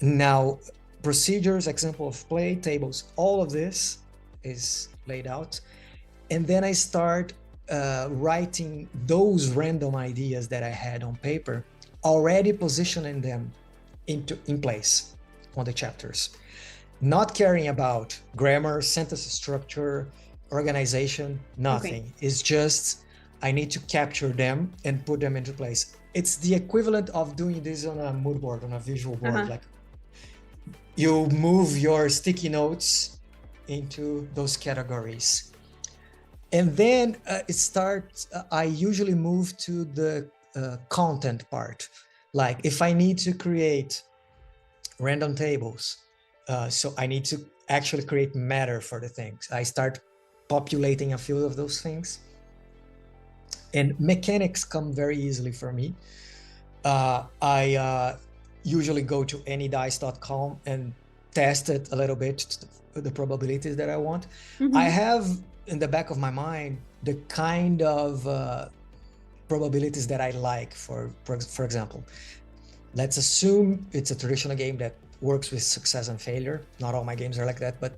Now procedures, example of play, tables, all of this is laid out. And then I start writing those random ideas that I had on paper, already positioning them in place on the chapters. Not caring about grammar, sentence structure, organization, nothing. Okay. It's just, I need to capture them and put them into place. It's the equivalent of doing this on a mood board, on a visual board. Like you move your sticky notes into those categories. And then it starts, I usually move to the content part. Like if I need to create random tables, so I need to actually create matter for the things. I start populating a few of those things. And mechanics come very easily for me. I usually go to anydice.com and test it a little bit, the probabilities that I want. I have in the back of my mind the kind of probabilities that I like. For example, let's assume it's a traditional game that works with success and failure. Not all my games are like that, but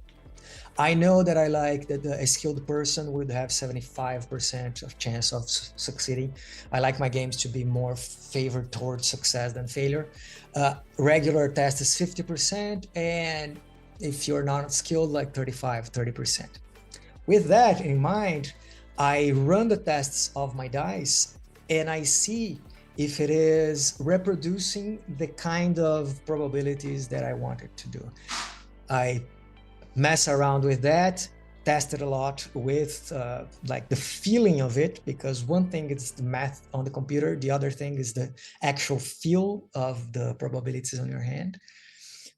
I know that I like that a skilled person would have 75% of chance of succeeding. I like my games to be more favored towards success than failure. Regular test is 50%, and if you're not skilled, like 30%. With that in mind, I run the tests of my dice and I see if it is reproducing the kind of probabilities that I wanted to do. I mess around with that, test it a lot with like the feeling of it, because one thing is the math on the computer, the other thing is the actual feel of the probabilities on your hand.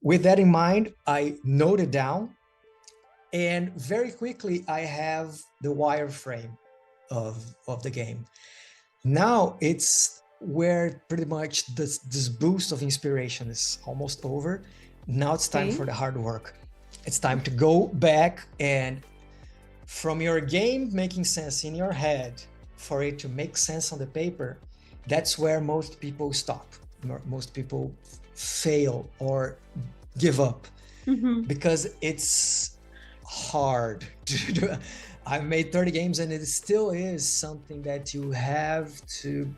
With that in mind, I note it down, and very quickly I have the wireframe of the game. Now it's where pretty much this boost of inspiration is almost over. Now it's time for the hard work. It's time to go back and from your game making sense in your head for it to make sense on the paper. That's where most people stop. Most people fail or give up because it's hard to do. I've made 30 games and it still is something that you have to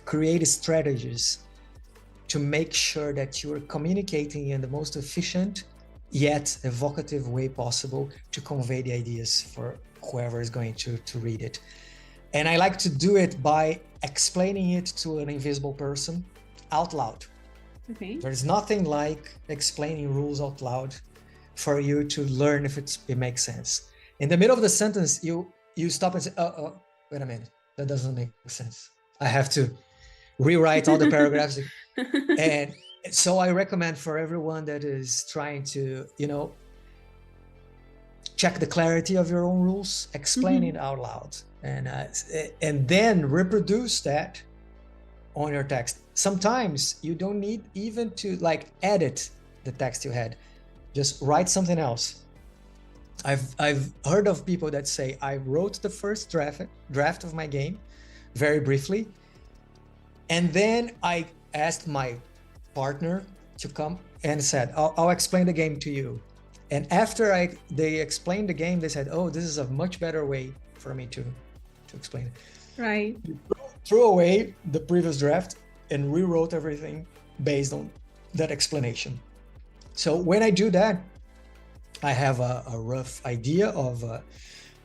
create strategies to make sure that you're communicating in the most efficient yet evocative way possible to convey the ideas for whoever is going to read it. And I like to do it by explaining it to an invisible person out loud. Okay. There's nothing like explaining rules out loud for you to learn if it makes sense. In the middle of the sentence, you stop and say, oh, wait a minute, that doesn't make sense. I have to rewrite all the paragraphs. And so I recommend for everyone that is trying to, check the clarity of your own rules, explain it out loud, and then reproduce that on your text. Sometimes you don't need even to edit the text you had. Just write something else. I've heard of people that say, I wrote the first draft of my game very briefly, and then I asked my partner to come and said, I'll explain the game to you. And after they explained the game, they said, oh, this is a much better way for me to explain it. Right. You threw away the previous draft and rewrote everything based on that explanation. So when I do that, I have a rough idea of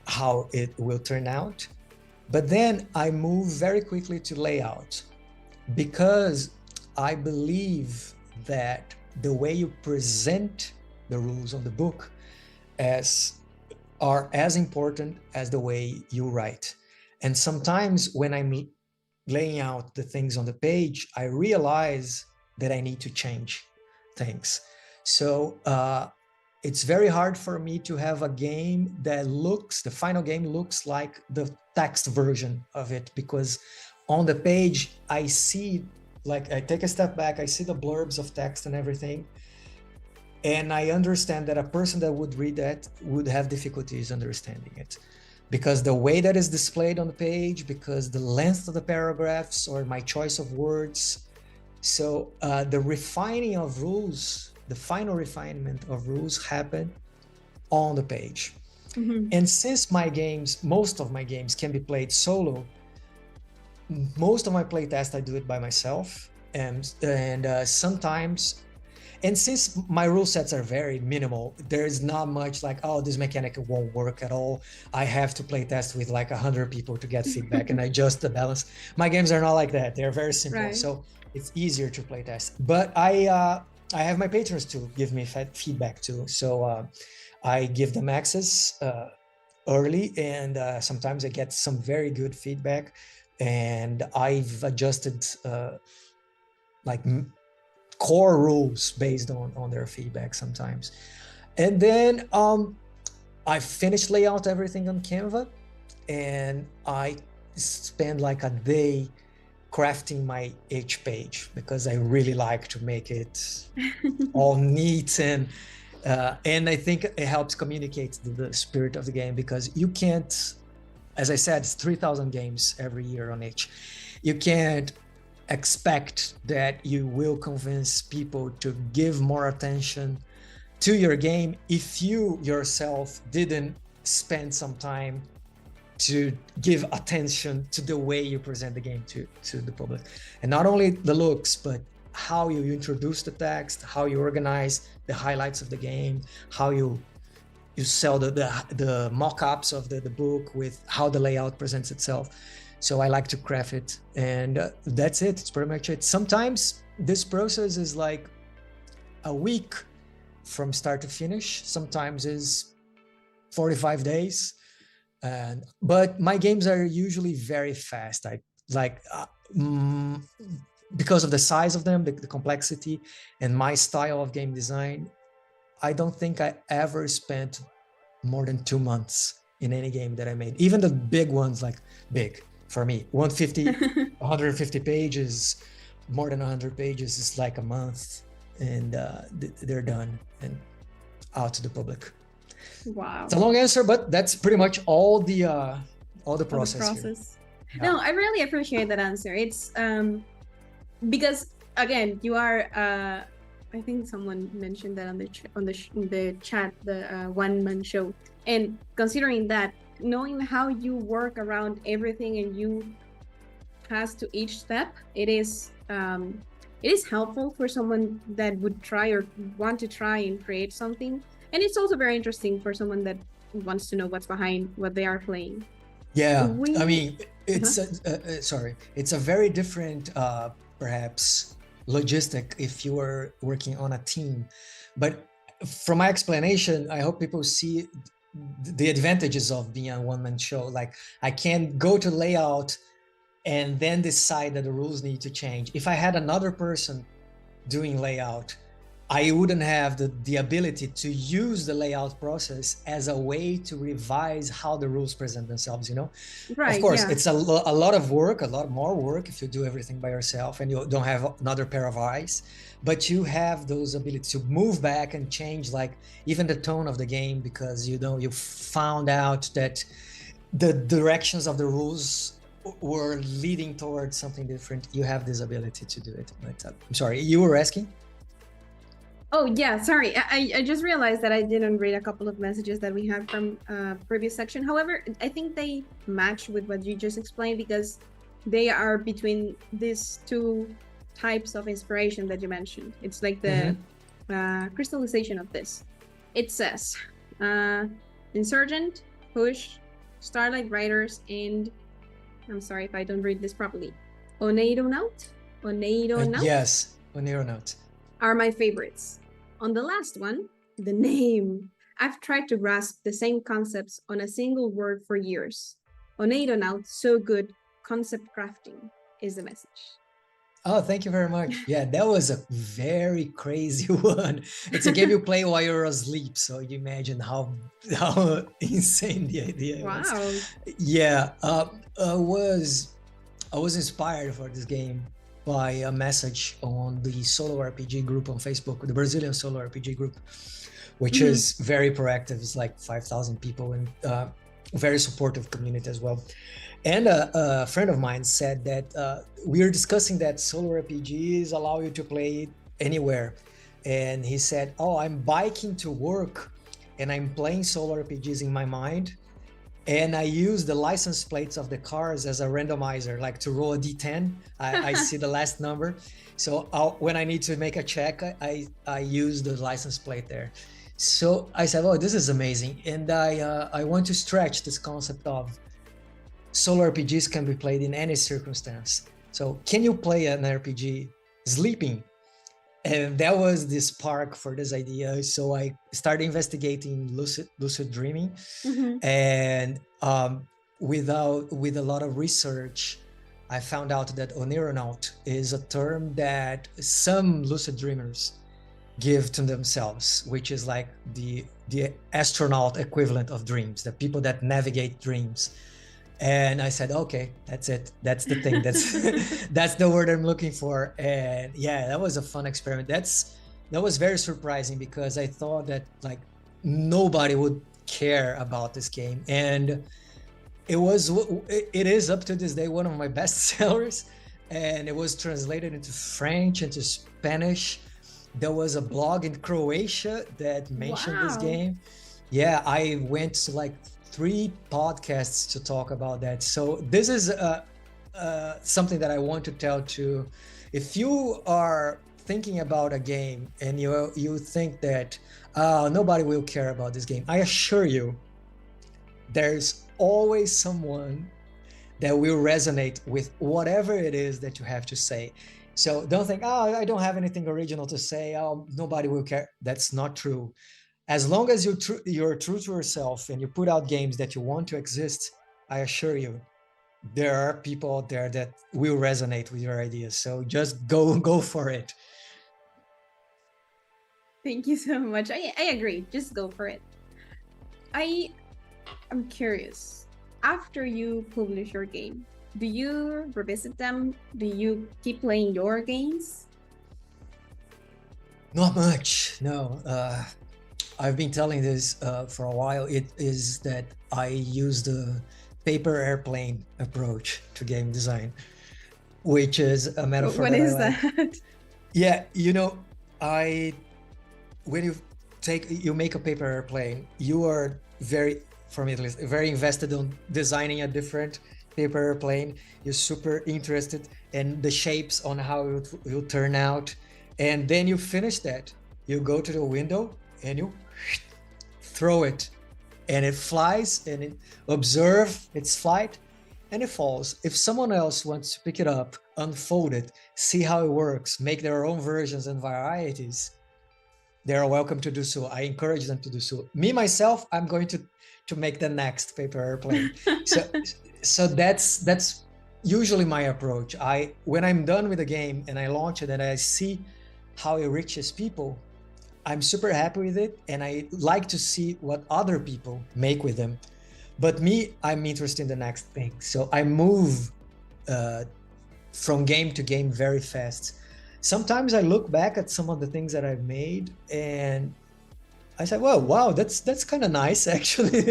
how it will turn out. But then I move very quickly to layout, because I believe that the way you present the rules of the book are as important as the way you write. And sometimes when I'm laying out the things on the page, I realize that I need to change things. So it's very hard for me to have a game that the final game looks like the text version of it, because on the page, I see, I take a step back, I see the blurbs of text and everything. And I understand that a person that would read that would have difficulties understanding it, because the way that is displayed on the page, because the length of the paragraphs or my choice of words. So the refining of rules, the final refinement of rules happen on the page. Mm-hmm. And since most of my games can be played solo, most of my playtest, I do it by myself. And sometimes, and since my rule sets are very minimal, there's not much this mechanic won't work at all. I have to play test with 100 people to get feedback and adjust the balance. My games are not like that. They're very simple. Right. So it's easier to play test. But I have my patrons to give me feedback too. So I give them access early, and sometimes I get some very good feedback. And I've adjusted core rules based on their feedback sometimes. And then I finished layout everything on Canva, and I spend a day crafting my each page, because I really like to make it all neat, and I think it helps communicate the spirit of the game, because you can't, as I said, it's 3,000 games every year on each. You can't expect that you will convince people to give more attention to your game if you yourself didn't spend some time to give attention to the way you present the game to the public. And not only the looks, but how you introduce the text, how you organize the highlights of the game, how you sell the mock-ups of the book with how the layout presents itself. So I like to craft it, and that's it. It's pretty much it. Sometimes this process is a week from start to finish. Sometimes is 45 days. But my games are usually very fast. Because of the size of them, the complexity, and my style of game design, I don't think I ever spent more than 2 months in any game that I made. Even the big ones, big. For me, 150 pages, more than 100 pages is a month, and they're done and out to the public. Wow. It's a long answer, but that's pretty much all the process. Yeah. No, I really appreciate that answer. It's because again, you are. I think someone mentioned that on the chat, the one-man show, and considering that, knowing how you work around everything and you pass to each step, it is helpful for someone that would try or want to try and create something. And it's also very interesting for someone that wants to know what's behind what they are playing. Yeah, I mean, it's it's a very different, perhaps, logistic if you are working on a team. But from my explanation, I hope people see the advantages of being a one-man show. Like, I can go to layout and then decide that the rules need to change. If I had another person doing layout, I wouldn't have the ability to use the layout process as a way to revise how the rules present themselves, you know? Right, of course, yeah. it's a lot of work, a lot more work if you do everything by yourself and you don't have another pair of eyes, but you have those abilities to move back and change, like, even the tone of the game, because you know you found out that the directions of the rules were leading towards something different. You have this ability to do it. But I'm sorry, you were asking? Oh, yeah, sorry. I just realized that I didn't read a couple of messages that we had from previous section. However, I think they match with what you just explained, because they are between these two types of inspiration that you mentioned. It's like the crystallization of this. It says, Insurgent, Push, Starlight Riders, and I'm sorry if I don't read this properly, Oneironaut? Yes, Oneironaut are my favorites. On the last one, the name. I've tried to grasp the same concepts on a single word for years. Oneironaut, so good. Concept crafting is the message. Oh, thank you very much. Yeah, that was a very crazy one. It's a game you play while you're asleep, so you imagine how insane the idea was. Wow. Yeah, I was inspired for this game by a message on the solo RPG group on Facebook, the Brazilian solo RPG group, which is very proactive. It's like 5,000 people and very supportive community as well. And a friend of mine said that we were discussing that solo RPGs allow you to play anywhere. And he said, oh, I'm biking to work and I'm playing solo RPGs in my mind. And I use the license plates of the cars as a randomizer, like to roll a D10. I see the last number. So when I need to make a check, I use the license plate there. So I said, oh, this is amazing. And I want to stretch this concept of solo RPGs can be played in any circumstance. So can you play an RPG sleeping? And that was the spark for this idea. So I started investigating lucid dreaming, and with a lot of research, I found out that oneironaut is a term that some lucid dreamers give to themselves, which is like the astronaut equivalent of dreams, the people that navigate dreams. And I said, okay, that's it. That's the thing. That's the word I'm looking for. And yeah, that was a fun experiment. That was very surprising because I thought that like nobody would care about this game. And it is up to this day one of my best sellers. And it was translated into French, into Spanish. There was a blog in Croatia that mentioned this game. Yeah, I went to like 3 podcasts to talk about that. So this is something that I want to tell to, if you are thinking about a game and you think that nobody will care about this game, I assure you, there's always someone that will resonate with whatever it is that you have to say. So don't think, oh, I don't have anything original to say, oh, nobody will care. That's not true. As long as you're true to yourself and you put out games that you want to exist, I assure you, there are people out there that will resonate with your ideas. So just go for it. Thank you so much. I agree. Just go for it. I'm curious. After you publish your game, do you revisit them? Do you keep playing your games? Not much, no. I've been telling this for a while. It is that I use the paper airplane approach to game design, which is a metaphor. What is that? Yeah, you know, when you make a paper airplane, you are for me at least, very invested on designing a different paper airplane. You're super interested in the shapes, on how it will turn out, and then you finish that. You go to the window and you throw it and it flies and it observes its flight and it falls. If someone else wants to pick it up, unfold it, see how it works, make their own versions and varieties, they are welcome to do so. I encourage them to do so. Me, myself, I'm going to make the next paper airplane. So that's usually my approach. When I'm done with the game and I launch it and I see how it reaches people, I'm super happy with it, and I like to see what other people make with them. But me, I'm interested in the next thing. So I move from game to game very fast. Sometimes I look back at some of the things that I've made and I said, well, wow, that's kind of nice, actually.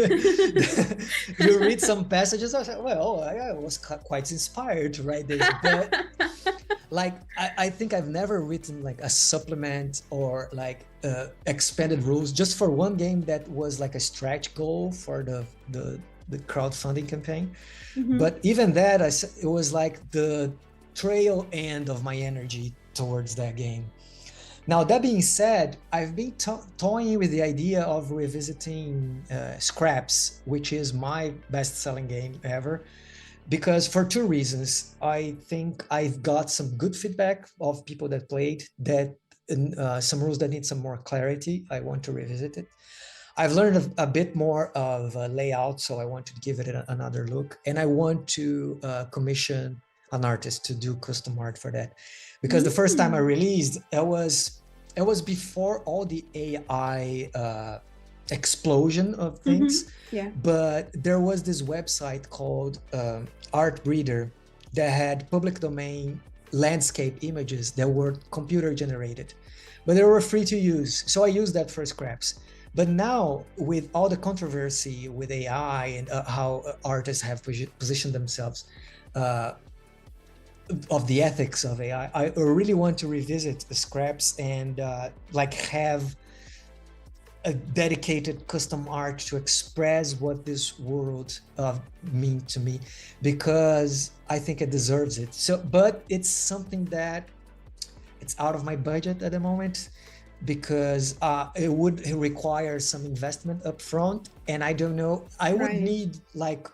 You read some passages, I said, well, I was quite inspired to write this. But like, I think I've never written like a supplement or like expanded rules just for one game that was like a stretch goal for the crowdfunding campaign. Mm-hmm. But even that, it was like the trail end of my energy towards that game. Now, that being said, I've been toying with the idea of revisiting Scraps, which is my best-selling game ever, because for two reasons. I think I've got some good feedback of people that played, that some rules that need some more clarity. I want to revisit it. I've learned a bit more of layout, so I want to give it another look. And I want to commission an artist to do custom art for that. Because the first time I released, it was before all the AI explosion of things. Mm-hmm. Yeah. But there was this website called Art Breeder that had public domain landscape images that were computer generated, but they were free to use. So I used that for Scraps. But now, with all the controversy with AI and how artists have positioned themselves, of the ethics of AI, I really want to revisit the Scraps and like have a dedicated custom art to express what this world means to me, because I think it deserves it. So, but it's something that it's out of my budget at the moment, because it would require some investment up front, and I don't know, I would need like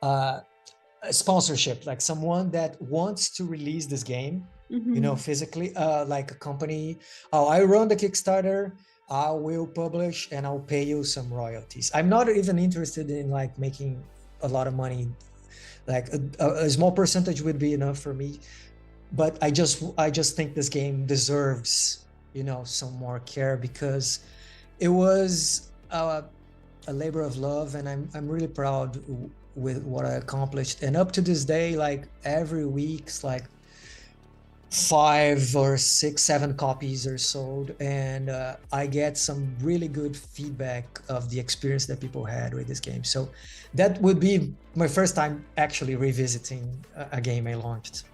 a sponsorship, like someone that wants to release this game, you know, physically, like a company. Oh, I run the Kickstarter, I will publish and I'll pay you some royalties. I'm not even interested in like making a lot of money, like a small percentage would be enough for me. But I just think this game deserves, you know, some more care, because it was a labor of love, and I'm really proud with what I accomplished. And up to this day, like every week's like 5 or 6, 7 copies are sold, and I get some really good feedback of the experience that people had with this game. So that would be my first time actually revisiting a game I launched.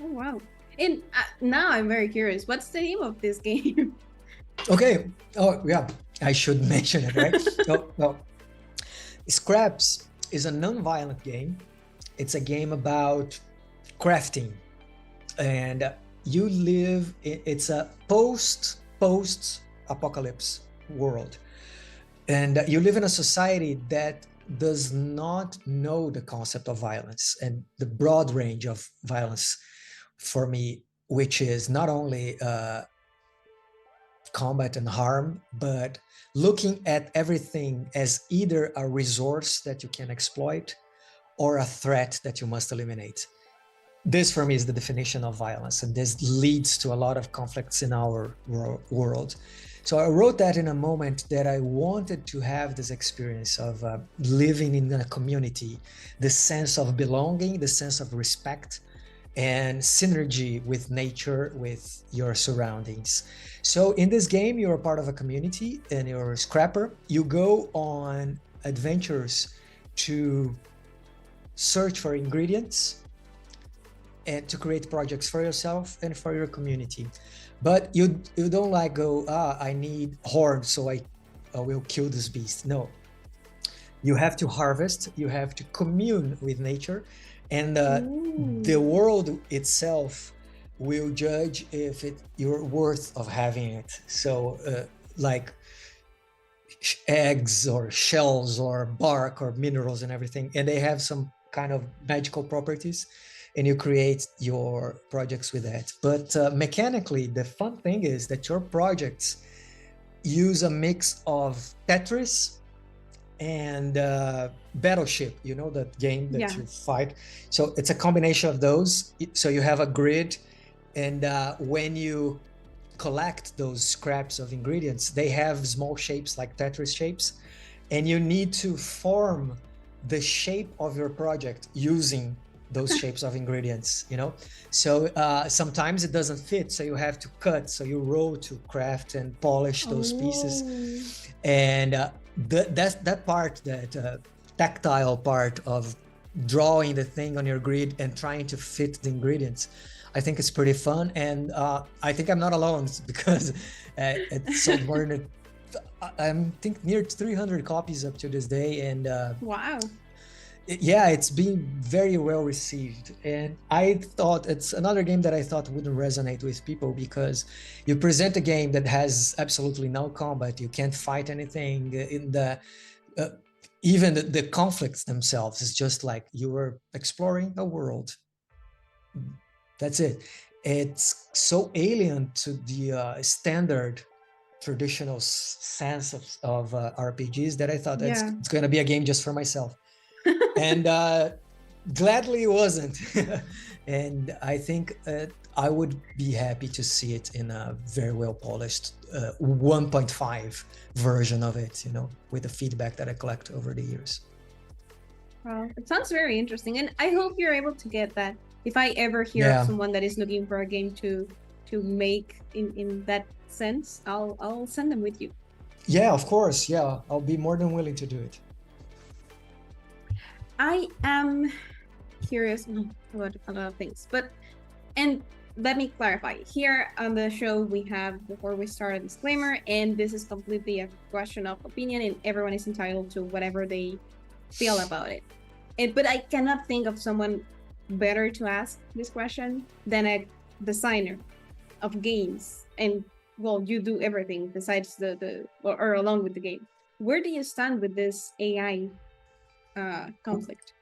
Oh wow. And now I'm very curious, what's the name of this game? Okay. Oh yeah, I should mention it, right? Well, Scraps is a non-violent game. It's a game about crafting, and you live, it's a post-apocalypse world, and you live in a society that does not know the concept of violence and the broad range of violence for me, which is not only combat and harm, but looking at everything as either a resource that you can exploit or a threat that you must eliminate. This for me is the definition of violence, and this leads to a lot of conflicts in our world. So I wrote that in a moment that I wanted to have this experience of living in a community, the sense of belonging, the sense of respect, and synergy with nature, with your surroundings. So in this game, you're a part of a community and you're a scrapper. You go on adventures to search for ingredients and to create projects for yourself and for your community. But you don't like go, I need horns, so I will kill this beast. No, you have to harvest, you have to commune with nature, and the world itself will judge if you're worth of having it. So like eggs or shells or bark or minerals and everything, and they have some kind of magical properties, and you create your projects with that. But mechanically, the fun thing is that your projects use a mix of Tetris and Battleship, you know, that game that you fight. So it's a combination of those. So you have a grid, and when you collect those scraps of ingredients, they have small shapes like Tetris shapes, and you need to form the shape of your project using those shapes of ingredients, you know. So sometimes it doesn't fit, so you have to cut, so you roll to craft and polish those pieces. And that part, that tactile part of drawing the thing on your grid and trying to fit the ingredients, I think it's pretty fun. And I think I'm not alone, because it's sold more than I think near 300 copies up to this day. And wow. Yeah, it's been very well received. And I thought it's another game that I thought wouldn't resonate with people, because you present a game that has absolutely no combat, you can't fight anything in the even the conflicts themselves is just like you were exploring a world. That's it. It's so alien to the standard traditional sense of RPGs that I thought it's going to be a game just for myself. And gladly it wasn't. And I think I would be happy to see it in a very well polished 1.5 version of it, you know, with the feedback that I collect over the years. Well, it sounds very interesting, and I hope you're able to get that. If I ever hear of someone that is looking for a game to make in that sense, I'll send them with you. Yeah, of course. Yeah, I'll be more than willing to do it. I am curious about a lot of things, and let me clarify. Here on the show, we have, before we start, a disclaimer, and this is completely a question of opinion, and everyone is entitled to whatever they feel about it. But I cannot think of someone better to ask this question than a designer of games. And well, you do everything besides or along with the game. Where do you stand with this AI conflict?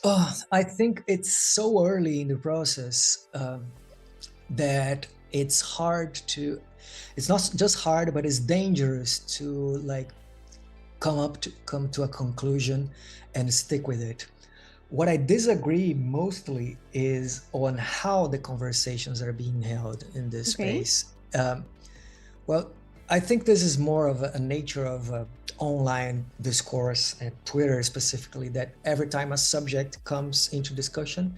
Oh, I think it's so early in the process that it's hard to, it's not just hard, but it's dangerous to like come to a conclusion and stick with it. What I disagree mostly is on how the conversations are being held in this space. Well, I think this is more of a nature of online discourse, and Twitter specifically, that every time a subject comes into discussion,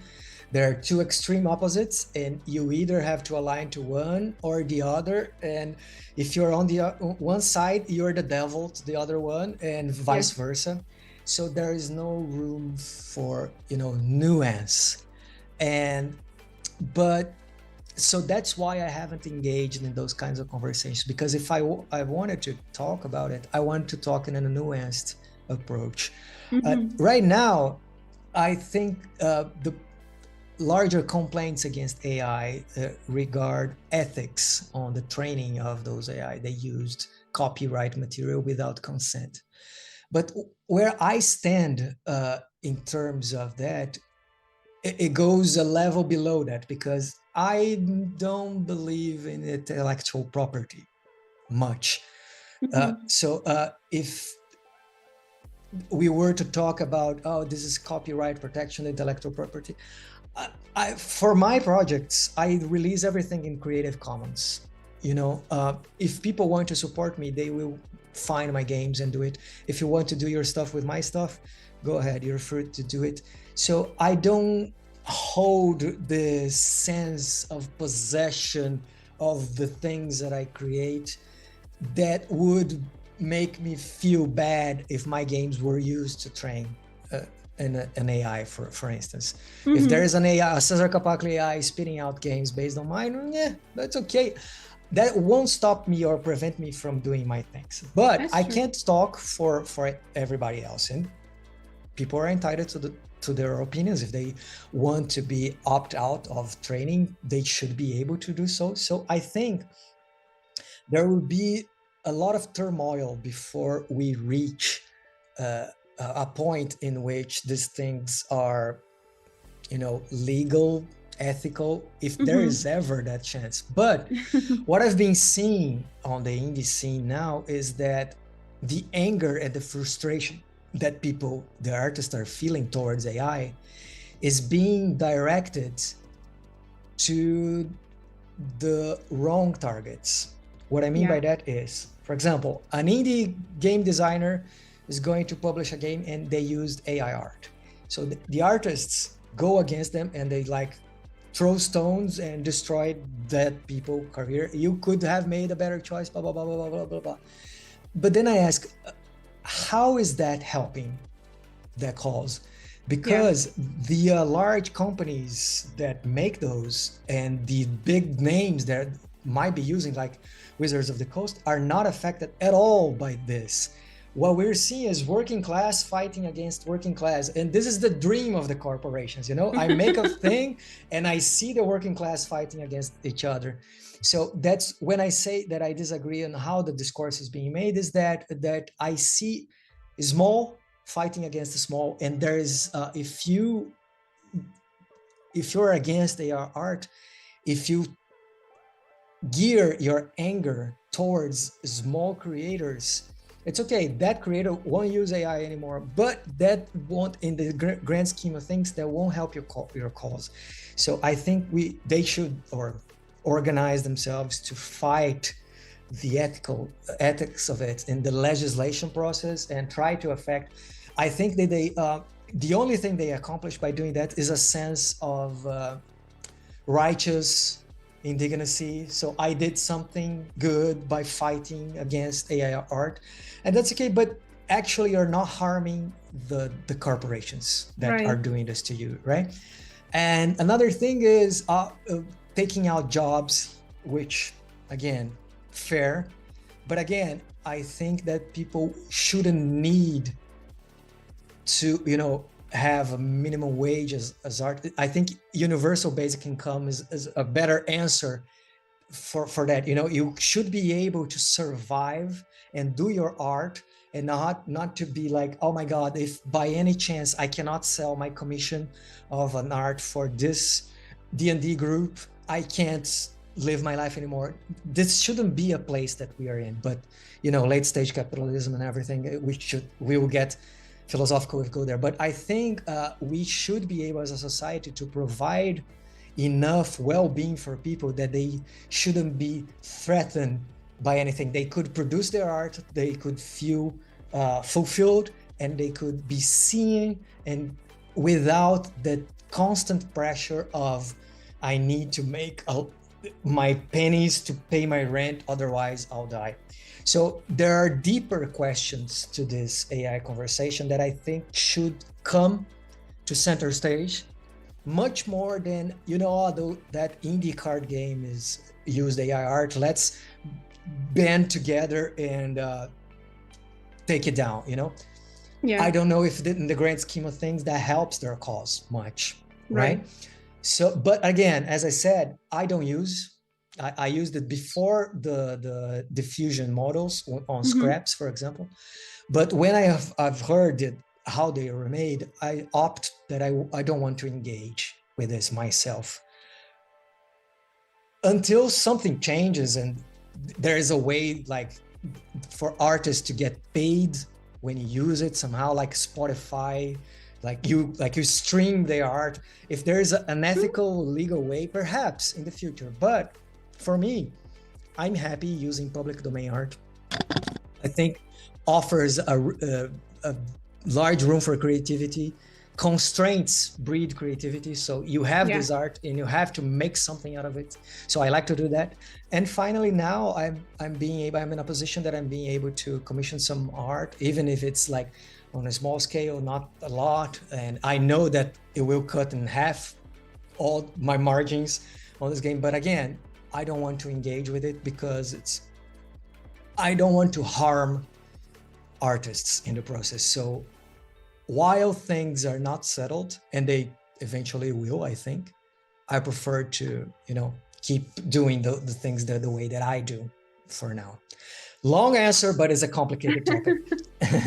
there are two extreme opposites, and you either have to align to one or the other. And if you're on the one side, you're the devil to the other one, and vice versa. So there is no room for, you know, nuance. But so that's why I haven't engaged in those kinds of conversations, because if I wanted to talk about it, I want to talk in a nuanced approach. Right now, I think the larger complaints against AI regard ethics on the training of those AI. They used copyright material without consent. But where I stand in terms of that, it goes a level below that, because I don't believe in intellectual property much. So if we were to talk about, oh, this is copyright protection, intellectual property, for my projects, I release everything in Creative Commons. You know, if people want to support me, they will find my games and do it. If you want to do your stuff with my stuff, go ahead, you're free to do it. So I don't hold the sense of possession of the things that I create that would make me feel bad if my games were used to train an AI, for instance. If there is an AI, a Cesar Capacle AI spitting out games based on mine, yeah, that's okay. That won't stop me or prevent me from doing my things. But I can't talk for everybody else, and people are entitled to their opinions. If they want to be opt out of training, they should be able to do so. So I think there will be a lot of turmoil before we reach a point in which these things are, legal, ethical, if there is ever that chance. But what I've been seeing on the indie scene now is that the anger and the frustration that the artists are feeling towards AI is being directed to the wrong targets. What I mean by that is, for example, an indie game designer is going to publish a game and they used AI art. So the artists go against them and they throw stones and destroy that people's career. You could have made a better choice, blah, blah, blah, blah, blah, blah, blah. But then I ask, how is that helping that cause? Because the large companies that make those and the big names that might be using, like Wizards of the Coast, are not affected at all by this. What we're seeing is working class fighting against working class. And this is the dream of the corporations. I make a thing and I see the working class fighting against each other. So that's when I say that I disagree on how the discourse is being made, is that I see small fighting against the small. And there is, if you're against AR art, if you gear your anger towards small creators, it's okay. That creator won't use AI anymore, but that won't, in the grand scheme of things, that won't help your cause. So I think they should organize themselves to fight the ethics of it in the legislation process and try to affect. I think that the only thing they accomplish by doing that is a sense of righteous indignity. So I did something good by fighting against AI art, and that's okay. But actually, you're not harming the corporations that are doing this to you, right? And another thing is taking out jobs, which again, fair. But again, I think that people shouldn't need to, have a minimum wage as art. I think universal basic income is a better answer for that. You should be able to survive and do your art and not to be like, oh my God, if by any chance I cannot sell my commission of an art for this D&D group, I can't live my life anymore. This shouldn't be a place that we are in. But late stage capitalism and everything, we will get philosophical if we go there. But I think we should be able as a society to provide enough well-being for people that they shouldn't be threatened by anything. They could produce their art, they could feel fulfilled, and they could be seen, and without the constant pressure of I need to make my pennies to pay my rent, otherwise I'll die. So there are deeper questions to this AI conversation that I think should come to center stage, much more than, although that indie card game is used AI art, let's band together and take it down, I don't know if in the grand scheme of things that helps their cause much, right? So, but again, as I said, I used it before the diffusion models on scraps, for example. But when I've heard how they were made, I opt that I don't want to engage with this myself until something changes and there is a way for artists to get paid when you use it somehow, like Spotify, like you stream their art. If there is an ethical, legal way, perhaps in the future. But for me, I'm happy using public domain art. I think offers a large room for creativity. Constraints breed creativity. So you have this art and you have to make something out of it. So I like to do that. And finally, now I'm in a position that I'm being able to commission some art, even if it's on a small scale, not a lot. And I know that it will cut in half all my margins on this game. But again, I don't want to engage with it because I don't want to harm artists in the process. So while things are not settled, and they eventually will, I think, I prefer to, keep doing the things the way that I do for now. Long answer, but it's a complicated topic.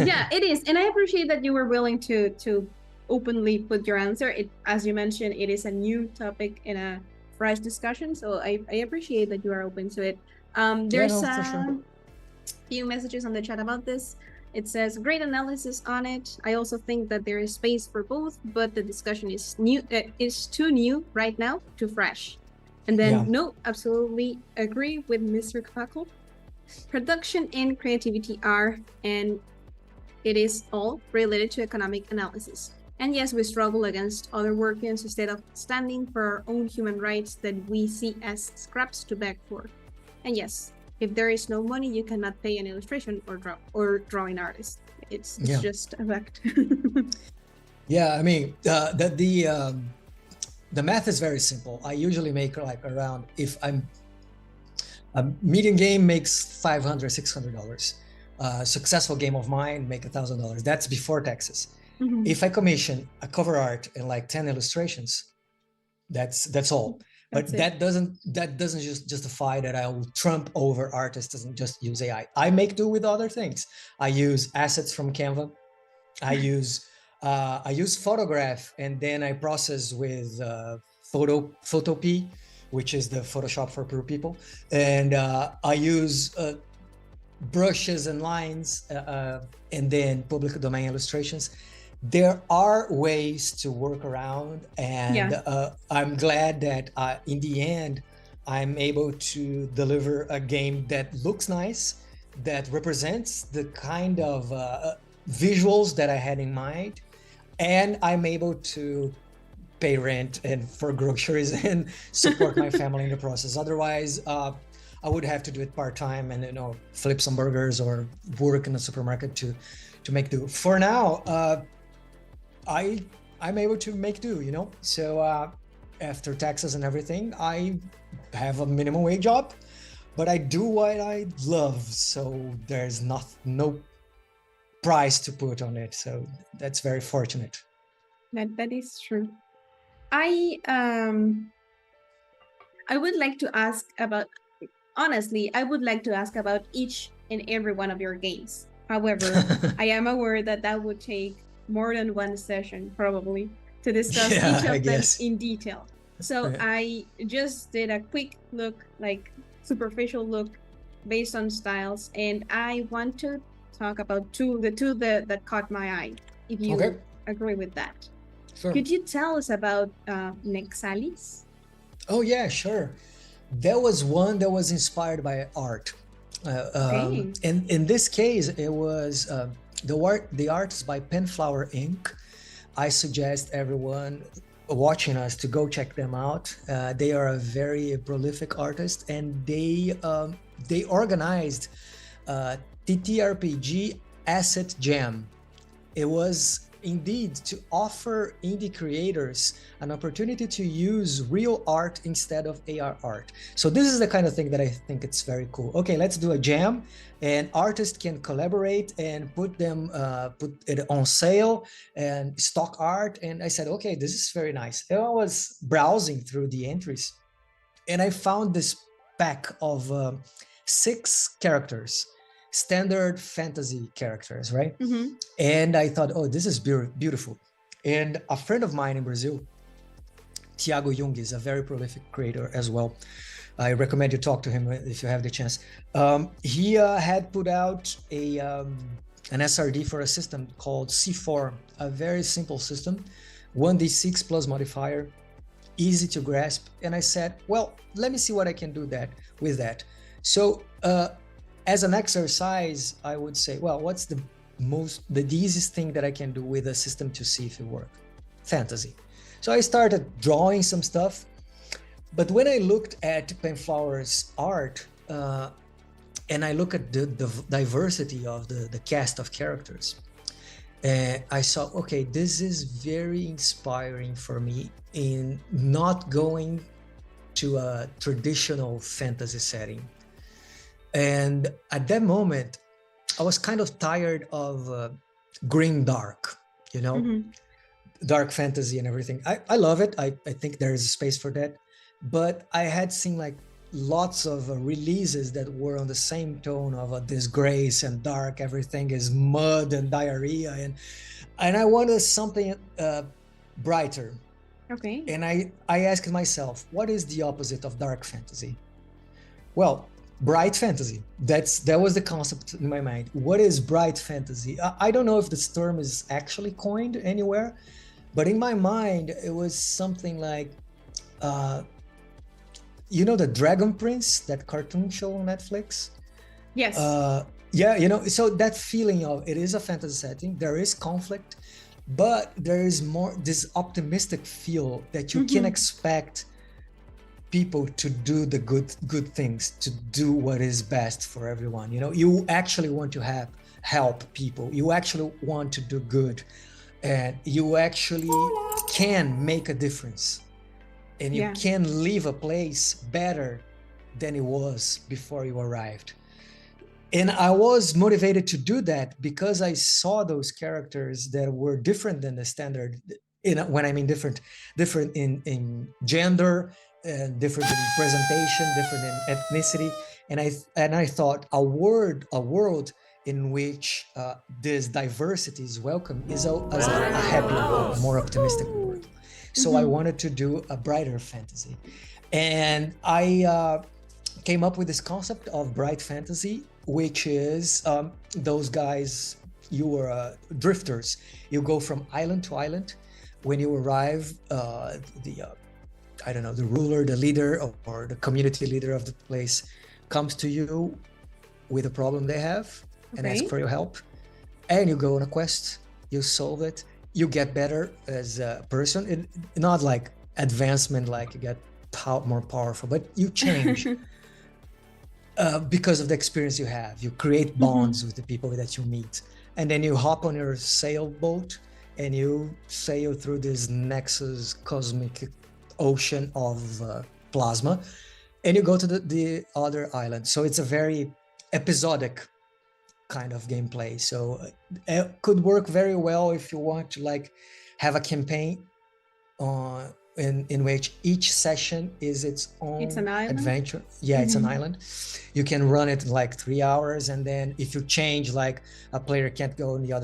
Yeah, it is. And I appreciate that you were willing to openly put your answer. It, as you mentioned, it is a new topic in a fresh discussion. So I appreciate that you are open to it. Yeah, There's no, for sure. few messages on the chat about this. It says great analysis on it. I also think that there is space for both, but the discussion is new. Is too new right now, too fresh. And then Yeah. no, absolutely agree with Mr. Capacle. Production and creativity are, and it is all related to economic analysis. And yes, we struggle against other workers instead of standing for our own human rights that we see as scraps to beg for. And yes, if there is no money, you cannot pay an illustration or drawing artist. It's just a fact. Yeah, I mean, the math is very simple. I usually make like around, if I'm a medium game makes $500, $600. Successful game of mine make $1,000. That's before taxes. Mhm. If I commission a cover art and like 10 illustrations, that's all. That's But it. that doesn't just justify that I will trump over artists and just use AI. I make do with other things. I use assets from Canva. I use Photograph, and then I process with Photopea, which is the Photoshop for poor people, and I use brushes and lines, and then public domain illustrations. There are ways to work around, and I'm glad that in the end, I'm able to deliver a game that looks nice, that represents the kind of visuals that I had in mind, and I'm able to pay rent and for groceries and support my family in the process. Otherwise, I would have to do it part-time and flip some burgers or work in a supermarket to make do. For now, I'm able to make do, So after taxes and everything, I have a minimum wage job, but I do what I love. So there's no price to put on it. So that's very fortunate. That is true. I would like to ask about, honestly, I would like to ask about each and every one of your games. However, I am aware that would take more than one session probably to discuss each of them in detail. So I just did a quick look, like superficial look based on styles, and I want to talk about the two that caught my eye, if you agree with that. Sure. Could you tell us about Nexalis? Oh yeah, sure. There was one that was inspired by art. In this case, it was the art is by Penflower Inc. I suggest everyone watching us to go check them out. They are a very prolific artist, and they organized TTRPG Asset Jam. It was indeed to offer indie creators an opportunity to use real art instead of AR art. So this is the kind of thing that I think it's very cool. Okay, let's do a jam, and artists can collaborate and put it on sale and stock art. And I said, okay, this is very nice. And I was browsing through the entries, and I found this pack of 6 characters, standard fantasy characters, right? Mm-hmm. And I thought, oh, this is beautiful. And a friend of mine in Brazil, Thiago Jung, is a very prolific creator as well. I recommend you talk to him if you have the chance. He had put out an SRD for a system called C4, a very simple system, 1d6 plus modifier, easy to grasp. And I said, well, let me see what I can do with that. So as an exercise, I would say, well, what's the easiest thing that I can do with a system to see if it works? Fantasy. So I started drawing some stuff, but when I looked at Penflower's art, and I look at the diversity of the cast of characters, I saw, okay, this is very inspiring for me in not going to a traditional fantasy setting. And at that moment, I was kind of tired of grim dark, dark fantasy and everything. I love it. I think there is a space for that. But I had seen like lots of releases that were on the same tone of a disgrace and dark, everything is mud and diarrhea, and I wanted something brighter. Okay. And I asked myself, what is the opposite of dark fantasy? Well, bright fantasy. That was the concept in my mind. What is bright fantasy? I don't know if this term is actually coined anywhere, but in my mind, it was something like, you know, the Dragon Prince, that cartoon show on Netflix? Yes. Yeah, you know, so that feeling of it is a fantasy setting, there is conflict, but there is more this optimistic feel that you can expect people to do the good things, to do what is best for everyone. You know, you actually want to help people, you actually want to do good, and you actually can make a difference, and you can leave a place better than it was before you arrived. And I was motivated to do that because I saw those characters that were different than the standard. When I mean different in gender, different in presentation, different in ethnicity, and I thought a world in which this diversity is welcome is a happier, more optimistic world. So I wanted to do a brighter fantasy, and I came up with this concept of bright fantasy, which is those guys, you were drifters. You go from island to island. When you arrive, I don't know, the ruler, the leader, or the community leader of the place comes to you with a problem they have and ask for your help. And you go on a quest, you solve it, you get better as a person. Not like advancement, like you get more powerful, but you change. Because of the experience you have, you create bonds with the people that you meet, and then you hop on your sailboat and you sail through this nexus cosmic ocean of plasma, and you go to the other island. So it's a very episodic kind of gameplay. So it could work very well if you want to like have a campaign in which each session is its own adventure. Yeah, it's an island. You can run it in like 3 hours, and then if you change, like a player can't go in the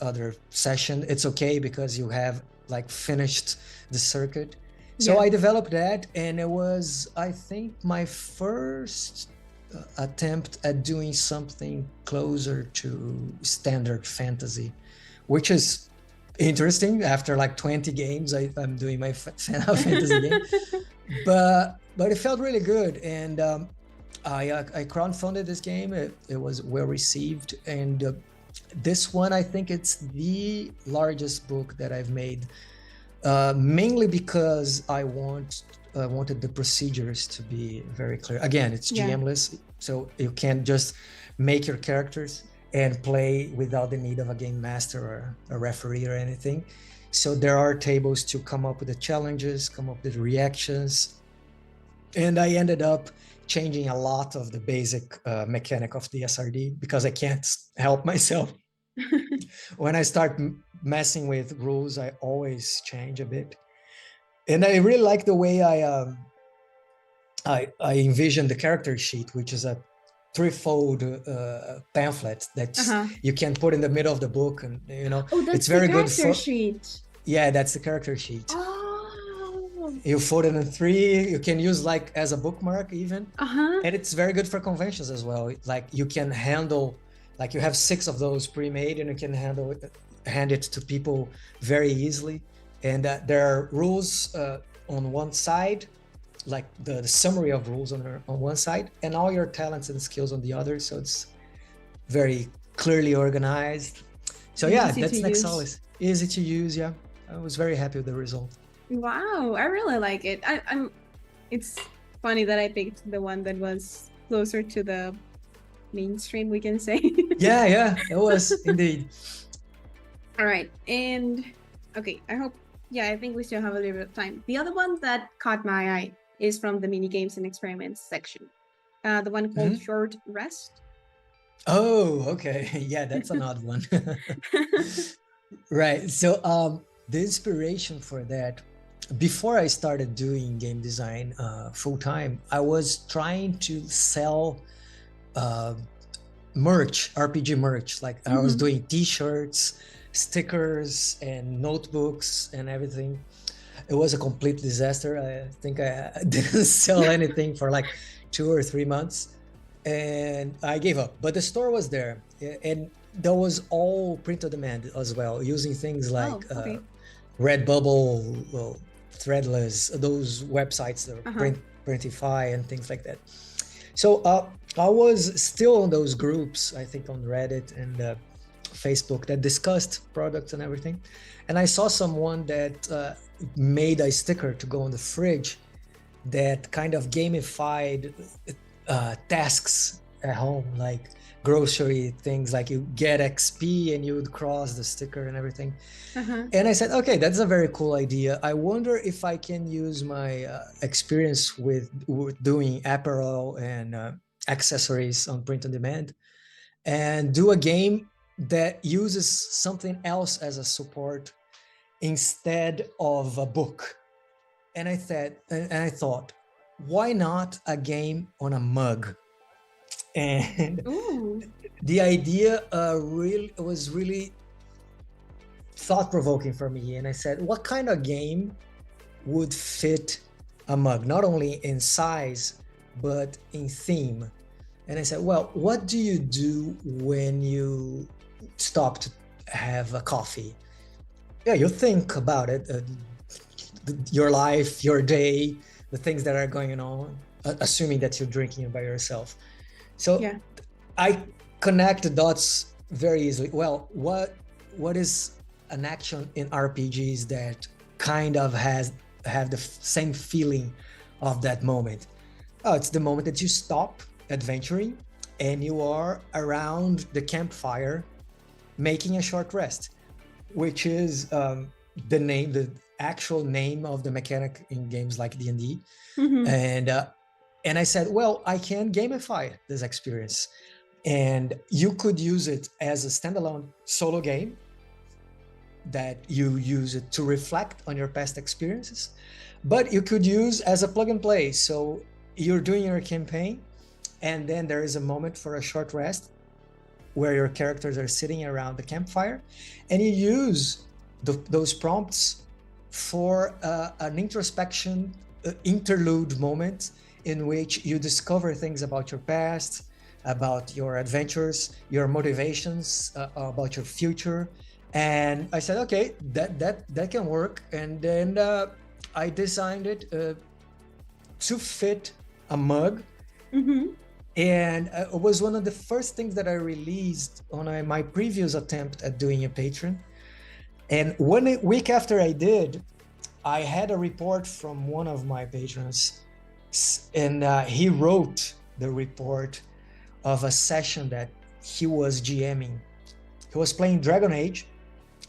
other session, it's okay because you have like finished the circuit. So I developed that, and it was, I think, my first attempt at doing something closer to standard fantasy, which is interesting. After like 20 games, I'm doing my Final Fantasy game, but it felt really good, and I crowdfunded this game. It was well received, and this one, I think it's the largest book that I've made, mainly because I wanted the procedures to be very clear. Again, it's GM-less, so you can't just make your characters and play without the need of a game master or a referee or anything. So there are tables to come up with the challenges, come up with reactions. And I ended up changing a lot of the basic mechanic of the SRD because I can't help myself. When I start messing with rules, I always change a bit. And I really like the way I envision the character sheet, which is a threefold pamphlet that you can put in the middle of the book, and you know, it's very good for sheet. Yeah, that's the character sheet. Oh. You fold it in 3. You can use like as a bookmark even, and it's very good for conventions as well. Like you can handle, like you have 6 of those pre-made, and you can hand it to people very easily. And there are rules on one side, like the summary of rules on one side, and all your talents and skills on the other. So it's very clearly organized. So yeah, that's next solace. Easy to use. Yeah, I was very happy with the result. Wow, I really like it. It's funny that I picked the one that was closer to the mainstream, we can say. Yeah, it was indeed. All right, and okay, I think we still have a little bit of time. The other one that caught my eye is from the mini games and experiments section. The one called Short Rest. Oh, okay. Yeah, that's an odd one. Right. So the inspiration for that, before I started doing game design full time, I was trying to sell merch, RPG merch. Like I was doing T-shirts, stickers, and notebooks and everything. It was a complete disaster. I think I didn't sell anything for like 2 or 3 months, and I gave up. But the store was there, and that was all print on demand as well, using things like Redbubble, well, Threadless, those websites that are Printify and things like that. So I was still on those groups, I think on Reddit and Facebook, that discussed products and everything. And I saw someone that made a sticker to go on the fridge that kind of gamified tasks at home, like grocery things, like you get XP and you would cross the sticker and everything. And I said, okay, that's a very cool idea. I wonder if I can use my experience with doing apparel and accessories on print on demand and do a game that uses something else as a support instead of a book. And I thought, why not a game on a mug? And the idea was really thought-provoking for me. And I said, what kind of game would fit a mug, not only in size, but in theme? And I said, well, what do you do when you stop to have a coffee? Yeah, you think about it, your life, your day, the things that are going on, assuming that you're drinking it by yourself. So I connect the dots very easily. Well, what is an action in RPGs that kind of have the same feeling of that moment? Oh, it's the moment that you stop adventuring and you are around the campfire making a short rest, which is the actual name of the mechanic in games like D&D. And I said, well, I can gamify this experience. And you could use it as a standalone solo game that you use it to reflect on your past experiences, but you could use as a plug and play. So you're doing your campaign, and then there is a moment for a short rest where your characters are sitting around the campfire, and you use those prompts for an introspection interlude moment in which you discover things about your past, about your adventures, your motivations, about your future. And I said, okay, that can work. And then I designed it to fit a mug. And it was one of the first things that I released on my previous attempt at doing a Patreon. And 1 week after I did, I had a report from one of my patrons, and he wrote the report of a session that he was GMing. He was playing Dragon Age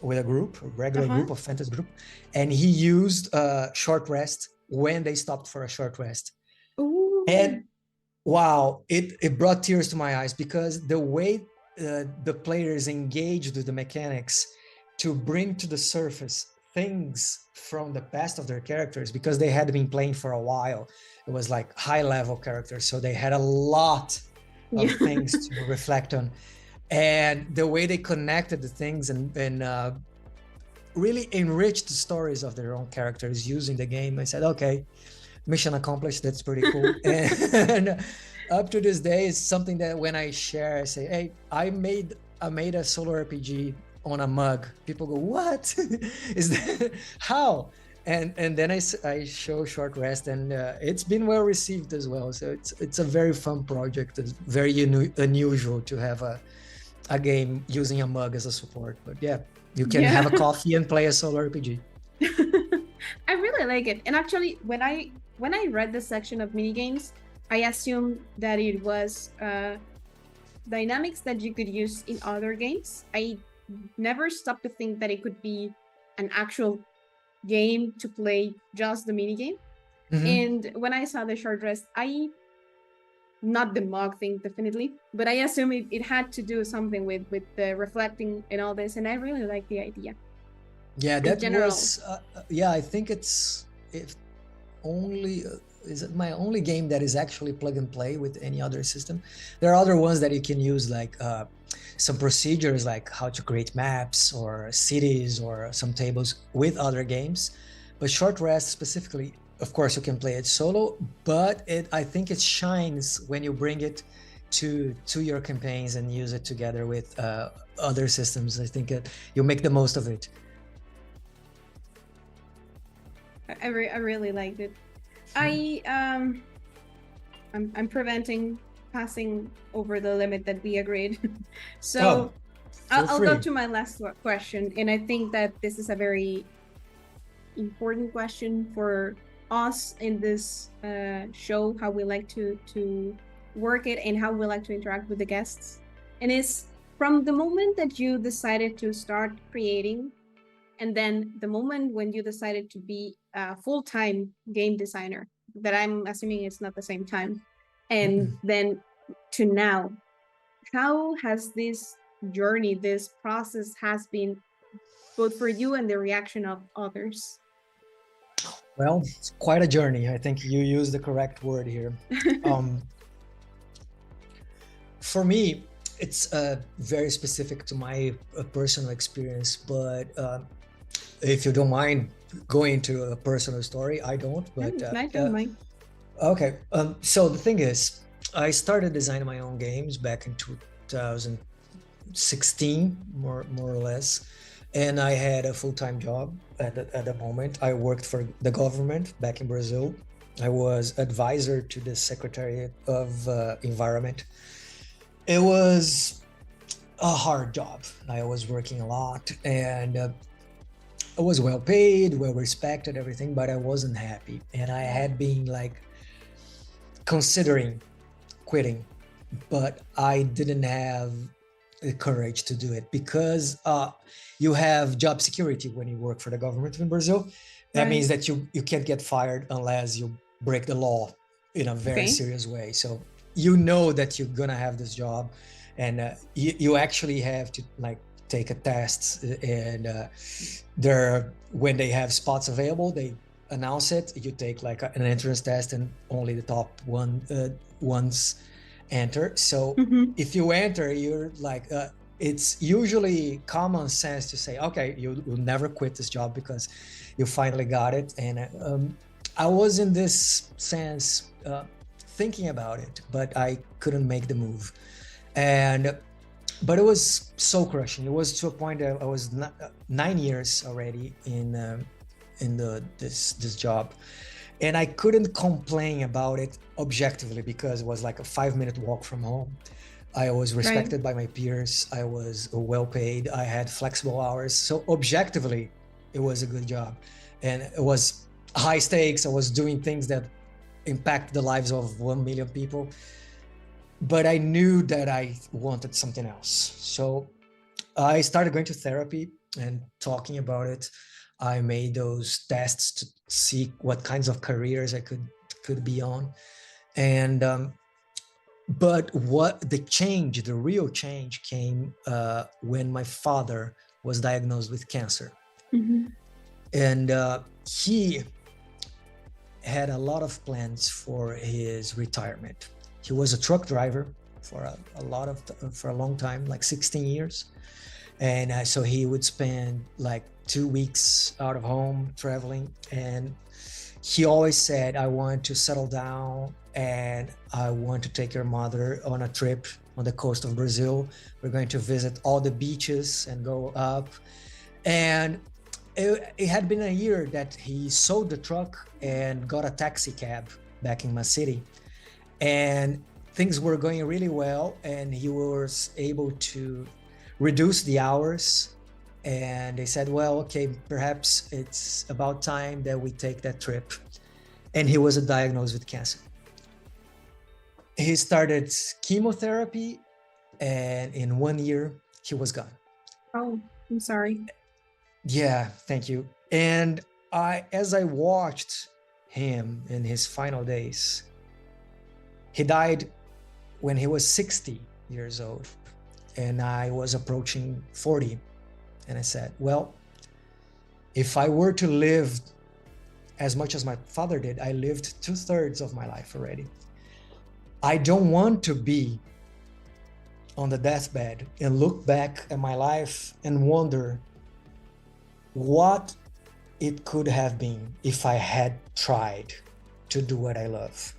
with a group, a regular group, of fantasy group, and he used a short rest when they stopped for a short rest. And wow, it brought tears to my eyes, because the way the players engaged with the mechanics to bring to the surface things from the past of their characters, because they had been playing for a while. It was like high level characters, so they had a lot of things to reflect on. And the way they connected the things and really enriched the stories of their own characters using the game, I said, okay, mission accomplished. That's pretty cool. And up to this day, it's something that when I share, I say, hey, I made a solo RPG on a mug. People go, what? Is that how? And then I show Short Rest, and it's been well received as well. So it's a very fun project. It's very unusual to have a game using a mug as a support. But yeah, you can have a coffee and play a solo RPG. I really like it. And actually, when I read this section of minigames, I assumed that it was dynamics that you could use in other games. I never stopped to think that it could be an actual game to play just the minigame. And when I saw the short rest, not the mug thing, definitely, but I assume it had to do something with the reflecting and all this, and I really like the idea. Yeah, that was I think it's if only is it my only game that is actually plug and play with any other system. There are other ones that you can use, like some procedures, like how to create maps or cities or some tables with other games. But Short Rest specifically, of course, you can play it solo, but I think it shines when you bring it to your campaigns and use it together with other systems. I think you make the most of it. I really liked it. I'm preventing passing over the limit that we agreed. So I'll go to my last question, and I think that this is a very important question for us in this show, how we like to work it and how we like to interact with the guests. And it's from the moment that you decided to start creating, and then the moment when you decided to be a full-time game designer, that I'm assuming it's not the same time, and then to now, how has this journey, this process has been both for you and the reaction of others? Well, it's quite a journey. I think you used the correct word here. For me, it's very specific to my personal experience, but if you don't mind going into a personal story, I don't. But I don't mind. Okay. So the thing is, I started designing my own games back in 2016, more or less, and I had a full-time job at the moment. I worked for the government back in Brazil. I was advisor to the Secretary of Environment. It was a hard job. I was working a lot, and I was well paid, well respected, everything, but I wasn't happy. And I had been like considering quitting, but I didn't have the courage to do it because you have job security when you work for the government in Brazil. That means that you can't get fired unless you break the law in a very serious way. So you know that you're gonna have this job, and you actually have to like take a test, and when they have spots available, they announce it. You take like an entrance test, and only the top ones enter. So if you enter, you're like it's usually common sense to say, okay, you'll never quit this job because you finally got it. And I was in this sense thinking about it, but I couldn't make the move. But it was so crushing. It was to a point that I was 9 years already in this job, and I couldn't complain about it objectively because it was like a 5-minute walk from home. I was respected by my peers. I was well paid. I had flexible hours. So objectively, it was a good job, and it was high stakes. I was doing things that impact the lives of 1 million people. But I knew that I wanted something else. So I started going to therapy and talking about it. I made those tests to see what kinds of careers I could be on. And but what the real change came when my father was diagnosed with cancer. And he had a lot of plans for his retirement. He was a truck driver for a long time, like 16 years. And so he would spend like 2 weeks out of home traveling. And he always said, I want to settle down and I want to take your mother on a trip on the coast of Brazil. We're going to visit all the beaches and go up. And it had been a year that he sold the truck and got a taxi cab back in my city. And things were going really well, and he was able to reduce the hours. And they said, well, okay, perhaps it's about time that we take that trip. And he was diagnosed with cancer. He started chemotherapy, and in 1 year, he was gone. Oh, I'm sorry. Yeah, thank you. And as I watched him in his final days, he died when he was 60 years old, and I was approaching 40. And I said, well, if I were to live as much as my father did. I lived 2/3 of my life already. I don't want to be on the deathbed and look back at my life and wonder what it could have been if I had tried to do what I love.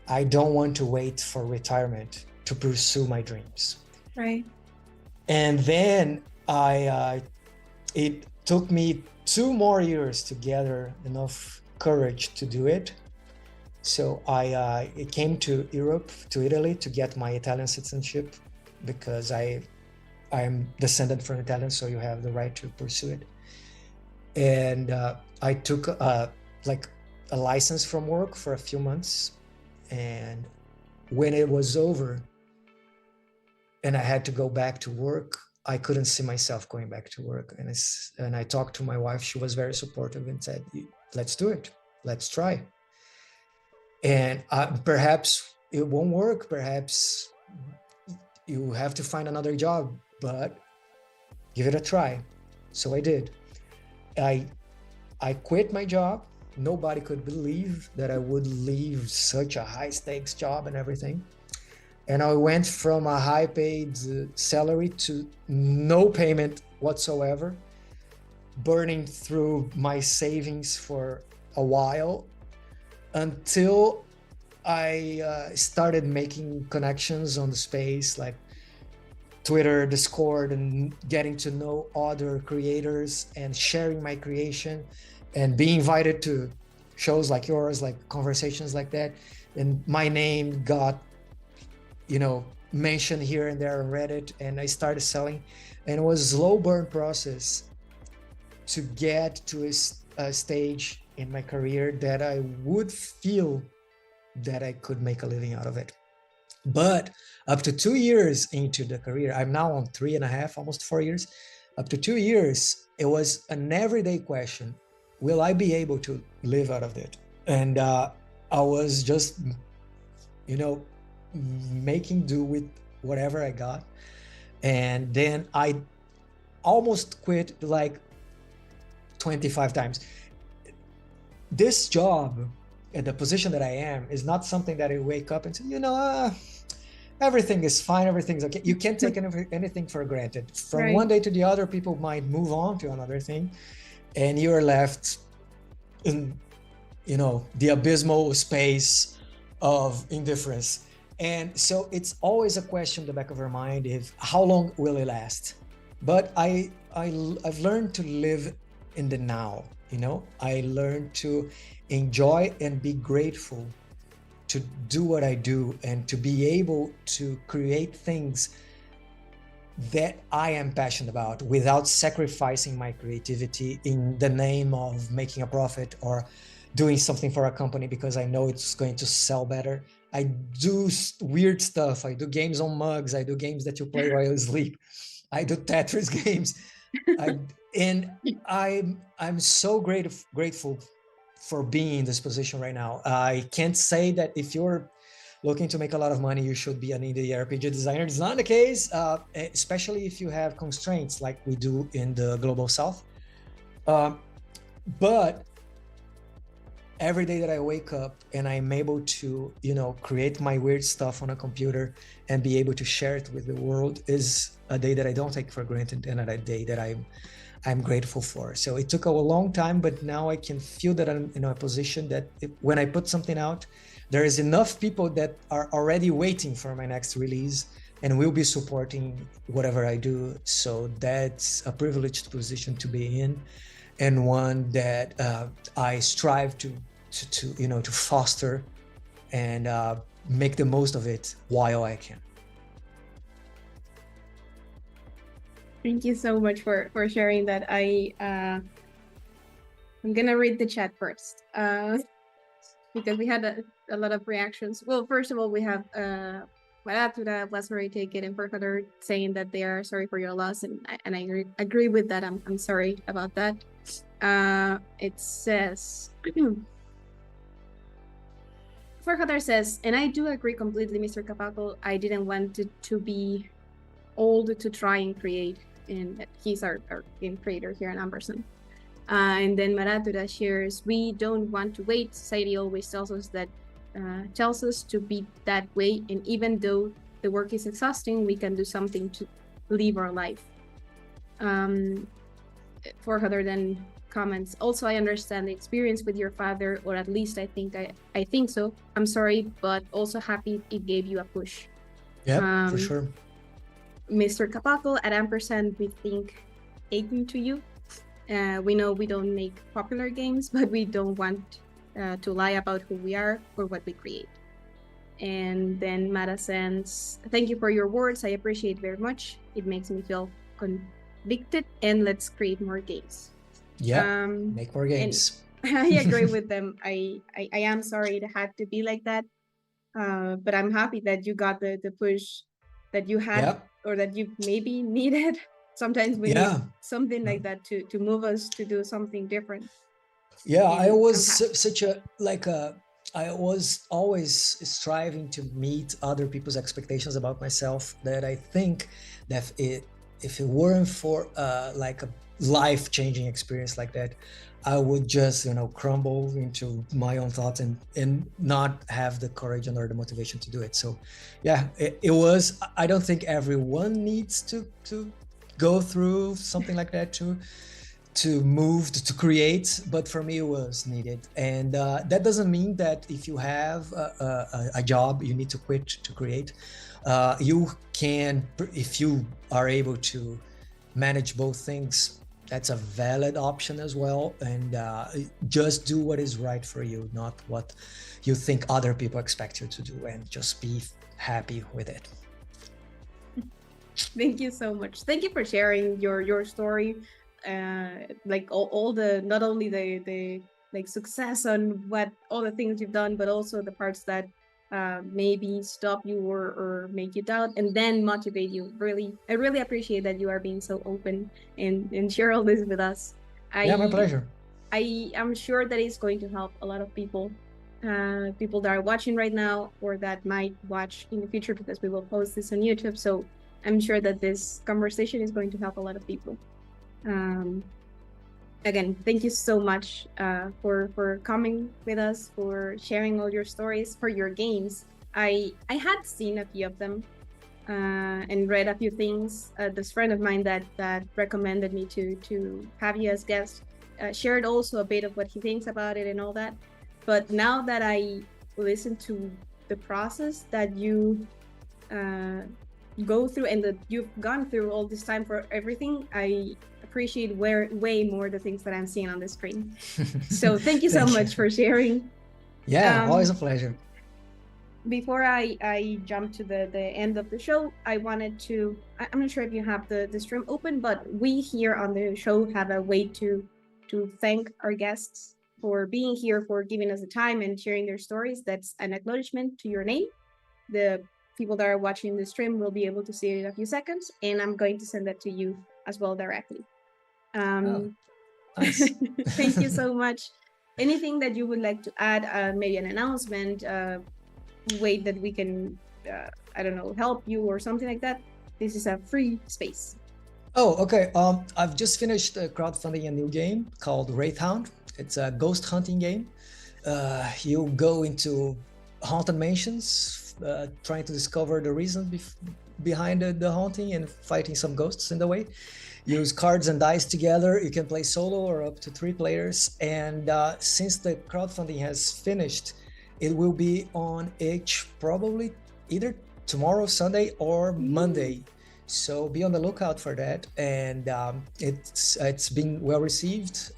I don't want to wait for retirement to pursue my dreams. Right. And then it took me 2 more years to gather enough courage to do it. So I came to Europe, to Italy, to get my Italian citizenship, because I'm descendant from Italian, so you have the right to pursue it. And I took like a license from work for a few months. And when it was over and I had to go back to work, I couldn't see myself going back to work. And I talked to my wife. She was very supportive and said, let's do it. Let's try. And perhaps it won't work. Perhaps you have to find another job, but give it a try. So I did. I quit my job. Nobody could believe that I would leave such a high stakes job and everything. And I went from a high paid salary to no payment whatsoever, burning through my savings for a while, until I started making connections on the space, like Twitter, Discord, and getting to know other creators and sharing my creation and being invited to shows like yours, like conversations like that. And my name got, mentioned here and there on Reddit, and I started selling. And it was a slow burn process to get to a stage in my career that I would feel that I could make a living out of it. But up to 2 years into the career, I'm now on 3.5, almost 4 years. Up to 2 years, it was an everyday question: will I be able to live out of it? And I was just, making do with whatever I got. And then I almost quit like 25 times. This job at the position that I am is not something that I wake up and say, everything is fine, everything's okay. You can't take anything for granted. From Right. one day to the other, people might move on to another thing, and you're left in, the abysmal space of indifference. And so it's always a question in the back of our mind: if how long will it last? But I've learned to live in the now. I learned to enjoy and be grateful to do what I do, and to be able to create things that I am passionate about without sacrificing my creativity in the name of making a profit or doing something for a company because I know it's going to sell better. I do weird stuff. I do games on mugs. I do games that you play while you sleep. I do Tetris games. I'm so grateful for being in this position right now. I can't say that if you're looking to make a lot of money, you should be an indie RPG designer. It's not the case, especially if you have constraints like we do in the Global South. But every day that I wake up and I'm able to, create my weird stuff on a computer and be able to share it with the world is a day that I don't take for granted, and a day that I'm grateful for. So it took a long time, but now I can feel that I'm in a position that when I put something out, there is enough people that are already waiting for my next release and will be supporting whatever I do. So that's a privileged position to be in, and one that I strive to foster and make the most of it while I can. Thank you so much for sharing that. I'm gonna read the chat first because we had a lot of reactions. Well, first of all, we have Madura, Blasphemy Take It, and First saying that they are sorry for your loss, and I agree with that. I'm sorry about that. It says First says, and I do agree completely, Mr. Capacle. I didn't want it to be old to try and create, and he's our game creator here in Amberson. And then Maratura shares, we don't want to wait. Society always tells us to be that way. And even though the work is exhausting, we can do something to live our life. For other than comments. Also, I understand the experience with your father, or at least I think so. I'm sorry, but also happy it gave you a push. Yeah, for sure. Mr. Capacle at ampersand, we think akin to you. We know we don't make popular games, but we don't want to lie about who we are or what we create. And then Mara sends, thank you for your words. I appreciate very much. It makes me feel convicted, and let's create more games. Yeah, make more games. I agree with them. I am sorry it had to be like that, but I'm happy that you got the push that you had, or that you maybe needed. Sometimes we need something like that to move us to do something different. Yeah, I was such a I was always striving to meet other people's expectations about myself, that I think that if it weren't for like a life-changing experience like that, I would just crumble into my own thoughts and not have the courage or the motivation to do it. So yeah, it was. I don't think everyone needs to go through something like that to move, to create, but for me it was needed. And that doesn't mean that if you have a job you need to quit to create. You can, if you are able to manage both things, that's a valid option as well. And just do what is right for you, not what you think other people expect you to do, and just be happy with it. Thank you so much. Thank you for sharing your story. Like all the, not only the like success on what all the things you've done, but also the parts that maybe stop you or make you doubt, and then motivate you. I really appreciate that you are being so open and share all this with us. Yeah, my pleasure. I am sure that it's going to help a lot of people that are watching right now, or that might watch in the future, because we will post this on YouTube. So I'm sure that this conversation is going to help a lot of people. Again, thank you so much for coming with us, for sharing all your stories, for your games. I had seen a few of them and read a few things. This friend of mine that recommended me to have you as guest shared also a bit of what he thinks about it and all that. But now that I listen to the process that you go through, and that you've gone through all this time for everything, I appreciate way more the things that I'm seeing on the screen. So thank you so much for sharing. Yeah, always a pleasure. Before I jump to the end of the show, I wanted to, I'm not sure if you have the stream open, but we here on the show have a way to thank our guests for being here, for giving us the time and sharing their stories. That's an acknowledgement to your name. The people that are watching the stream will be able to see it in a few seconds, and I'm going to send that to you as well directly. Nice. Thank you so much. Anything that you would like to add, maybe an announcement, way that we can, I don't know, help you or something like that? This is a free space. Oh, okay. I've just finished crowdfunding a new game called Wraithhound. It's a ghost hunting game. You go into haunted mansions, trying to discover the reason behind the haunting and fighting some ghosts in the way. Use cards and dice together. You can play solo or up to 3 players. And since the crowdfunding has finished, it will be on itch probably either tomorrow, Sunday, or Monday. So be on the lookout for that. And it's been well received,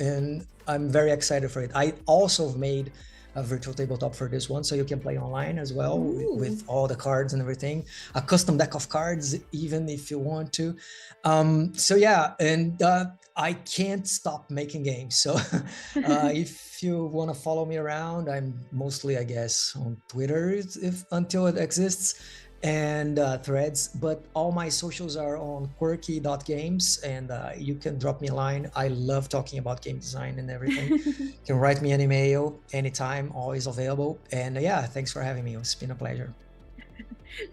and I'm very excited for it. I also made a virtual tabletop for this one, so you can play online as well with all the cards and everything. A custom deck of cards, even if you want to. So yeah, and I can't stop making games. So if you want to follow me around, I'm mostly, I guess, on Twitter until it exists, and Threads, but all my socials are on quirky.games, and you can drop me a line. I love talking about game design and everything. You can write me an email anytime, always available. And yeah, thanks for having me. It's been a pleasure.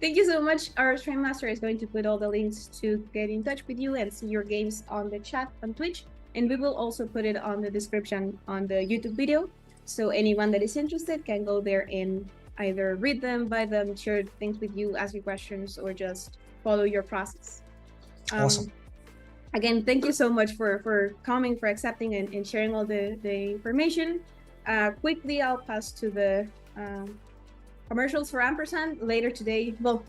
Thank you so much. Our stream master is going to put all the links to get in touch with you and see your games on the chat on Twitch. And we will also put it on the description on the YouTube video. So anyone that is interested can go there and either read them, buy them, share things with you, ask you questions, or just follow your process. Awesome. Again, thank you so much for coming, for accepting and sharing all the information. Quickly, I'll pass to the commercials for Ampersand. Later today, well,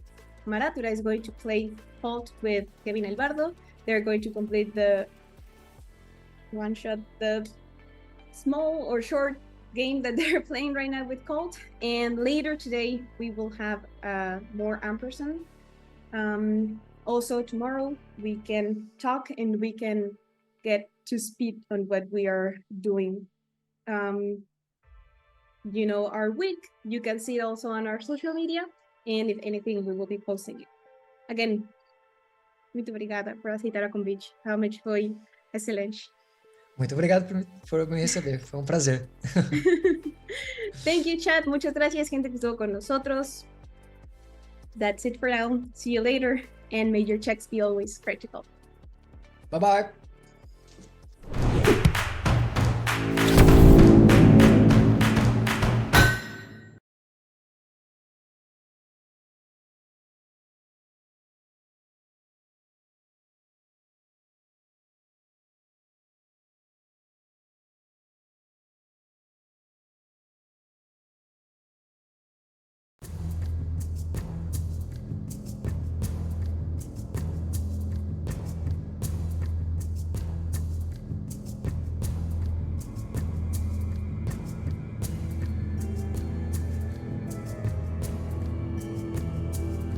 Maratura is going to play Halt with Kevin Alvardo. They're going to complete the one-shot, the small or short game that they're playing right now with Colt. And later today, we will have more Ampersand. Also tomorrow, we can talk and we can get to speed on what we are doing. You know, our week, you can see it also on our social media. And if anything, we will be posting it. Again, muito obrigada por aceitar o convite. Realmente foi excelente. Muito obrigado por me receber. Foi um prazer. Thank you, chat. Muchas gracias, gente que estuvo con nosotros. That's it for now. See you later. And may your checks be always critical. Bye-bye.